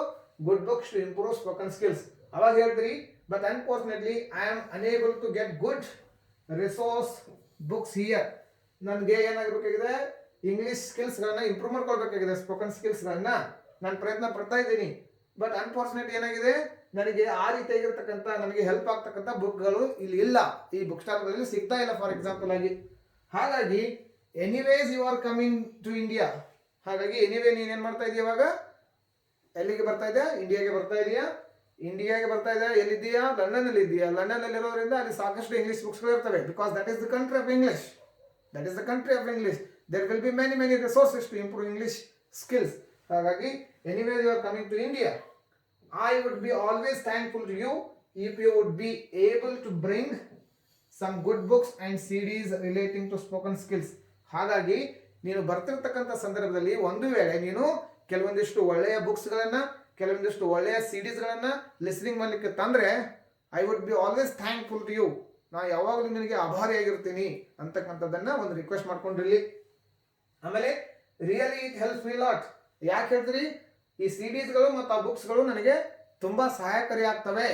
good books to improve spoken skills. ಅವಾಗ ಹೇಳ್ತೀರಿ, but unfortunately I am unable to get good resource books here. ನನಗೆ ಏನಾಗಬೇಕಾಗಿದೆ, English ಸ್ಕಿಲ್ಸ್ಗಳನ್ನ improve ಮಾಡ್ಕೊಳ್ಬೇಕಾಗಿದೆ, spoken ಸ್ಕಿಲ್ಸ್ಗಳನ್ನ ನಾನು ಪ್ರಯತ್ನ ಪಡ್ತಾ ಇದ್ದೀನಿ. ಬಟ್ ಅನ್ಫಾರ್ಚುನೇಟ್ ಏನಾಗಿದೆ, ನನಗೆ ಆ ರೀತಿಯಾಗಿರ್ತಕ್ಕಂಥ ನನಗೆ ಹೆಲ್ಪ್ ಆಗ್ತಕ್ಕಂಥ ಬುಕ್ಗಳು ಇಲ್ಲಿ ಇಲ್ಲ, ಈ ಬುಕ್ ಸ್ಟಾಲ್ಗಳಲ್ಲಿ ಸಿಗ್ತಾ ಇಲ್ಲ ಫಾರ್ ಎಕ್ಸಾಂಪಲ್ ಆಗಿ. ಹಾಗಾಗಿ anyways you are coming to India, ಹಾಗಾಗಿ ಎನಿವೇ ನೀನೇನು ಮಾಡ್ತಾ ಇದೀಯ, ಇವಾಗ ಎಲ್ಲಿಗೆ ಬರ್ತಾ ಇದೆಯಾ, ಇಂಡಿಯಾಗೆ ಬರ್ತಾ ಇದೆಯಾ. ಇಂಡಿಯಾಗೆ ಬರ್ತಾ ಇದೆಯಾ, ಎಲ್ಲಿದ್ದೀಯಾ, ಲಂಡನ್ನಲ್ಲಿ ಇದೆಯಾ. ಲಂಡನ್ನಲ್ಲಿ ಇರೋದ್ರಿಂದ ಅಲ್ಲಿ ಸಾಕಷ್ಟು ಇಂಗ್ಲಿಷ್ ಬುಕ್ಸ್ಗಳು ಇರ್ತವೆ, because that is the country of English. That is the country of English. There will be many resources to improve English skills. ಹಾಗಾಗಿ anyway you are coming to India, I would be always thankful to you if you would be able to bring some good books and CDs relating to spoken skills. ಹಾಗಾಗಿ ನೀನು ಬರ್ತಿರ್ತಕ್ಕಂಥ ಸಂದರ್ಭದಲ್ಲಿ ಒಂದು ವೇಳೆ ನೀನು ಕೆಲವೊಂದಿಷ್ಟು ಒಳ್ಳೆಯ ಬುಕ್ಸ್ಗಳನ್ನು, ಕೆಲವೊಂದಿಷ್ಟು ಒಳ್ಳೆಯ CDsಗಳನ್ನು ಲಿಸ್ನಿಂಗ್ ಮಾಡಲಿಕ್ಕೆ ತಂದರೆ, I would be always thankful to you, ನಾನು ಯಾವಾಗಲೂ ನಿನಗೆ ಆಭಾರಿಯಾಗಿರ್ತೀನಿ ಅಂತಕ್ಕಂಥದ್ದನ್ನು ಒಂದು ರಿಕ್ವೆಸ್ಟ್ ಮಾಡ್ಕೊಂಡಿರಲಿ. ಆಮೇಲೆ really it helps me lot. ಯಾಕೆ ಹೇಳ್ತೀರಿ, ಈ CDsಗಳು ಮತ್ತು ಆ ಬುಕ್ಸ್ಗಳು ನನಗೆ ತುಂಬಾ ಸಹಾಯಕಾರಿ ಆಗ್ತವೆ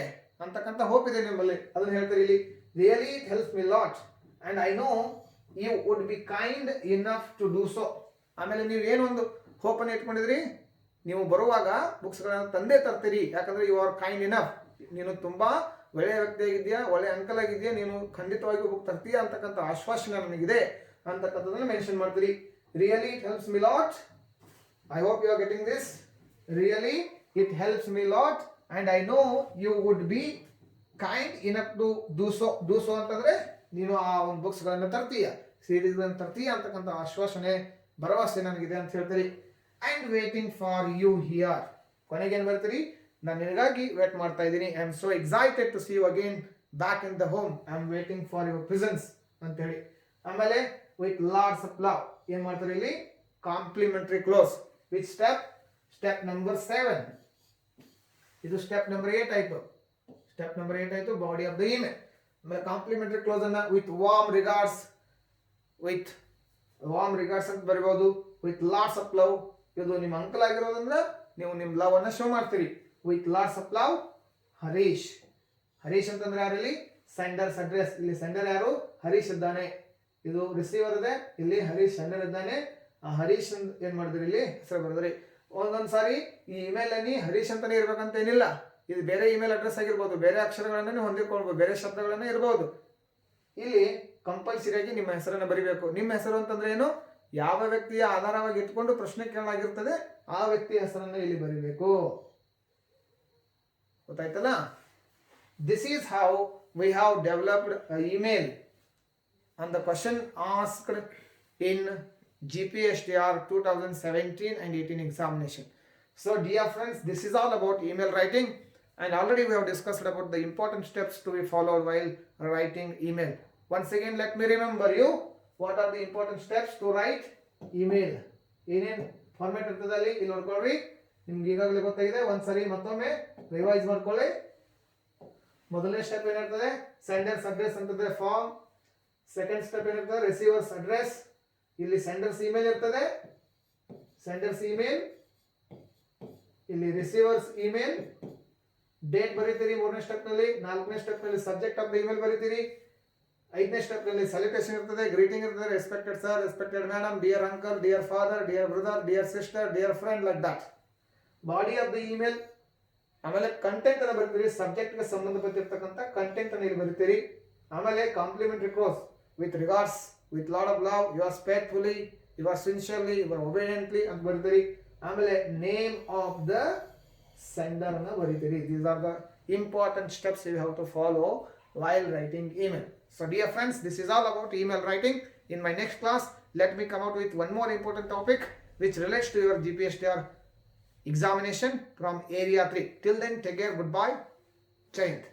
ಅಂತಕ್ಕಂಥ ಹೋಪ್ ಇದೆ ನಿಮ್ಮಲ್ಲಿ, ಅದನ್ನು ಹೇಳ್ತೀರಿ ಇಲ್ಲಿ. Really it helps me lot and I know you would be kind enough to do so. ಆಮೇಲೆ ನೀವು ಏನೊಂದು ಹೋಪನ್ನು ಇಟ್ಕೊಂಡಿದ್ರಿ, ನೀವು ಬರುವಾಗ ಬುಕ್ಸ್ಗಳನ್ನು ತಂದೆ ತರ್ತೀರಿ, ಯಾಕಂದ್ರೆ ಯು ಆರ್ ಕೈಂಡ್ ಇನಫ್, ನೀನು ತುಂಬಾ ಒಳ್ಳೆಯ ವ್ಯಕ್ತಿ ಆಗಿದೆಯಾ, ಒಳ್ಳೆಯ ಅಂಕಲ್ ಆಗಿದೆಯಾ, ನೀನು ಖಂಡಿತವಾಗಿ ಬುಕ್ ತರ್ತೀಯಾ ಅಂತಕ್ಕಂಥ ಆಶ್ವಾಸನೆ ನನಗಿದೆ ಅಂತಕ್ಕಂಥದ್ದನ್ನು ಮೆನ್ಷನ್ ಮಾಡ್ತೀರಿ. Really it helps me lot. I hope you are getting this. Really it helps me lot and I know you would be kind enough to do so ಅಂತಂದ್ರೆ ನೀನು ಆ ಒಂದು ಬುಕ್ಸ್ಗಳನ್ನು ತರ್ತೀಯ, CDsಗಳನ್ನು ತರ್ತೀಯ ಅಂತಕ್ಕಂಥ ಆಶ್ವಾಸನೆ, ಭರವಸೆ ನನಗಿದೆ ಅಂತ ಹೇಳ್ತೀರಿ. And waiting for you here, ಕೊನೆಗೇನು ಬರ್ತೀರಿ, ನಾನು ನಿನಗಾಗಿ ವೇಟ್ ಮಾಡ್ತಾ ಇದ್ದೀನಿ. I am so excited to see you again back in the home, I am waiting for your presence ಅಂತ ಹೇಳಿ. ಆಮೇಲೆ ವಿತ್ ಲಾರ್ಡ್ಸ್ ಆಫ್ ಲವ್ ಏನ್ ಮಾಡ್ತಾರೆ ಇಲ್ಲಿ, complementary close. Which step, step number 7. ಇದು ಸ್ಟೆಪ್ ನಂಬರ್ 8 ಆಯ್ತು. ಸ್ಟೆಪ್ ನಂಬರ್ 8 ಆಯ್ತು, body of the email. ಆಮೇಲೆ ಕಾಂಪ್ಲಿಮೆಂಟರಿ ಕ್ಲೋಸ್ ಅನ್ನ ವಿತ್ ವಾರ್ಮ್ ರಿಗಾರ್ಡ್ಸ್ ಅಂತ ಬರೀಬಹುದು. ವಿತ್ ಲಾರ್ಡ್ಸ್ ಆಫ್ ಲವ್, ಇದು ನಿಮ್ಮ ಅಂಕಲ್ ಆಗಿರೋದ್ರಿಂದ ನೀವು ನಿಮ್ಮ ಲವ್ ಅನ್ನ ಶೋ ಮಾಡ್ತೀರಿ. With lords of love Harish. Harish ಅಂತಂದ್ರೆ ಯಾರಲ್ಲಿ, ಸೆಂಡರ್ಸ್ ಅಡ್ರೆಸ್. ಇಲ್ಲಿ ಸೆಂಡರ್ ಯಾರು, ಹರೀಶ್ ಇದ್ದಾನೆ. ಇದು ರಿಸೀವರ್ ಇದೆ, ಇಲ್ಲಿ ಹರೀಶ್ ಸೆಂಡರ್ ಇದ್ದಾನೆ. ಆ ಹರೀಶ್ ಏನ್ ಮಾಡಿದ್ರಿ, ಇಲ್ಲಿ ಹೆಸರು ಬರೆದ್ರಿ. ಒಂದೊಂದ್ ಸಾರಿ ಈ ಇಮೇಲ್ ಅಲ್ಲಿ ಹರೀಶ್ ಅಂತಾನೆ ಇರ್ಬೇಕಂತ ಏನಿಲ್ಲ, ಇದು ಬೇರೆ ಇಮೇಲ್ ಅಡ್ರೆಸ್ ಆಗಿರ್ಬೋದು, ಬೇರೆ ಅಕ್ಷರಗಳನ್ನ ಹೊಂದಿಕೊಳ್ಬಹುದು, ಬೇರೆ ಶಬ್ದಗಳನ್ನ ಇರಬಹುದು. ಇಲ್ಲಿ ಕಂಪಲ್ಸರಿಯಾಗಿ ನಿಮ್ಮ ಹೆಸರನ್ನ ಬರಿಬೇಕು. ನಿಮ್ಮ ಹೆಸರು ಅಂತಂದ್ರೆ ಏನು, ಯಾವ ವ್ಯಕ್ತಿಯ ಆಧಾರವಾಗಿ ಇಟ್ಕೊಂಡು ಪ್ರಶ್ನೆ ಕೇಳಲಾಗಿರ್ತದೆ ಆ ವ್ಯಕ್ತಿಯ ಹೆಸರನ್ನ ಇಲ್ಲಿ ಬರಿಬೇಕು. ಗೊತ್ತಾಯ್ತಲ್ಲ. This is how we have developed email and the question asked in GPSTR 2017 and 18 examination. So dear friends, this is all about email writing, and already we have discussed about the important steps to be followed while writing email. Once again, let me remember you, what are the important steps to write email. ಏನೇನು format ಇರ್ತದೆ ಅಲ್ಲಿ ಇಲ್ಲಿ ನೋಡ್ಕೊಳ್ರಿ, ನಿಮ್ಗೆ ಈಗಾಗಲೇ ಗೊತ್ತಾಗಿದೆ. ಒಂದ್ಸರಿ ಮತ್ತೊಮ್ಮೆ revise ಮಾಡ್ಕೊಳ್ಳಿ. ಮೊದಲನೇ ಸ್ಟೆಪ್ ಏನಿರ್ತದೆ, ಸೆಂಡರ್ಸ್ ಅಡ್ರೆಸ್ ಅಂತಂದ್ರೆ ಫಾರ್ಮ್. ಸೆಕೆಂಡ್ ಸ್ಟೆಪ್ ಏನಿರ್ತದೆ, ರಿಸೀವರ್ಸ್ ಅಡ್ರೆಸ್. ಇಲ್ಲಿ ಸೆಂಡರ್ಸ್ ಇಮೇಲ್ ಇರ್ತದೆ, ಸೆಂಡರ್ಸ್ ಇಮೇಲ್, ಇಲ್ಲಿ ರಿಸೀವರ್ಸ್ ಇಮೇಲ್. ಡೇಟ್ ಬರೀತೀರಿ ಮೂರನೇ ಸ್ಟೆಪ್ ನಲ್ಲಿ. ನಾಲ್ಕನೇ ಸ್ಟೆಪ್ ನಲ್ಲಿ ಸಬ್ಜೆಕ್ಟ್ ಆಫ್ ದ ಇಮೇಲ್ ಬರೀತೀರಿ. ಐದನೇ ಸ್ಟೆಪ್ ನಲ್ಲಿ ಸಲ್ಯೂಟೇಷನ್ ಇರ್ತದೆ, ಗ್ರೀಟಿಂಗ್ ಇರ್ತದೆ, respected sir, respected madam, dear uncle, dear father, dear brother, dear sister, dear friend, like that. Body of the email. ಆಮೇಲೆ content ಅನ್ನು ಬರೀತೀರಿ, ಸಬ್ಜೆಕ್ಟ್ ಗೆ ಸಂಬಂಧಪಟ್ಟಿರ್ತಕ್ಕಂಥ ಕಂಟೆಂಟ್ ಅನ್ನು ಇಲ್ಲಿ ಬರೀತೀರಿ. ಆಮೇಲೆ complimentary close with regards, with lots of love, yours faithfully, yours sincerely, you are obediently ಅಂತ ಬರೀತೀರಿ. ಆಮೇಲೆ ನೇಮ್ ಆಫ್ ದ ಸೆಂಡರ್ ಅನ್ನು ಬರೀತೀರಿ. These are the important steps you have to follow while writing email. So dear friends, this is all about email writing. In my next class, let me come out with one more important topic which relates to your GPSTR examination from area 3. Till then, take care, goodbye, Jai Hind.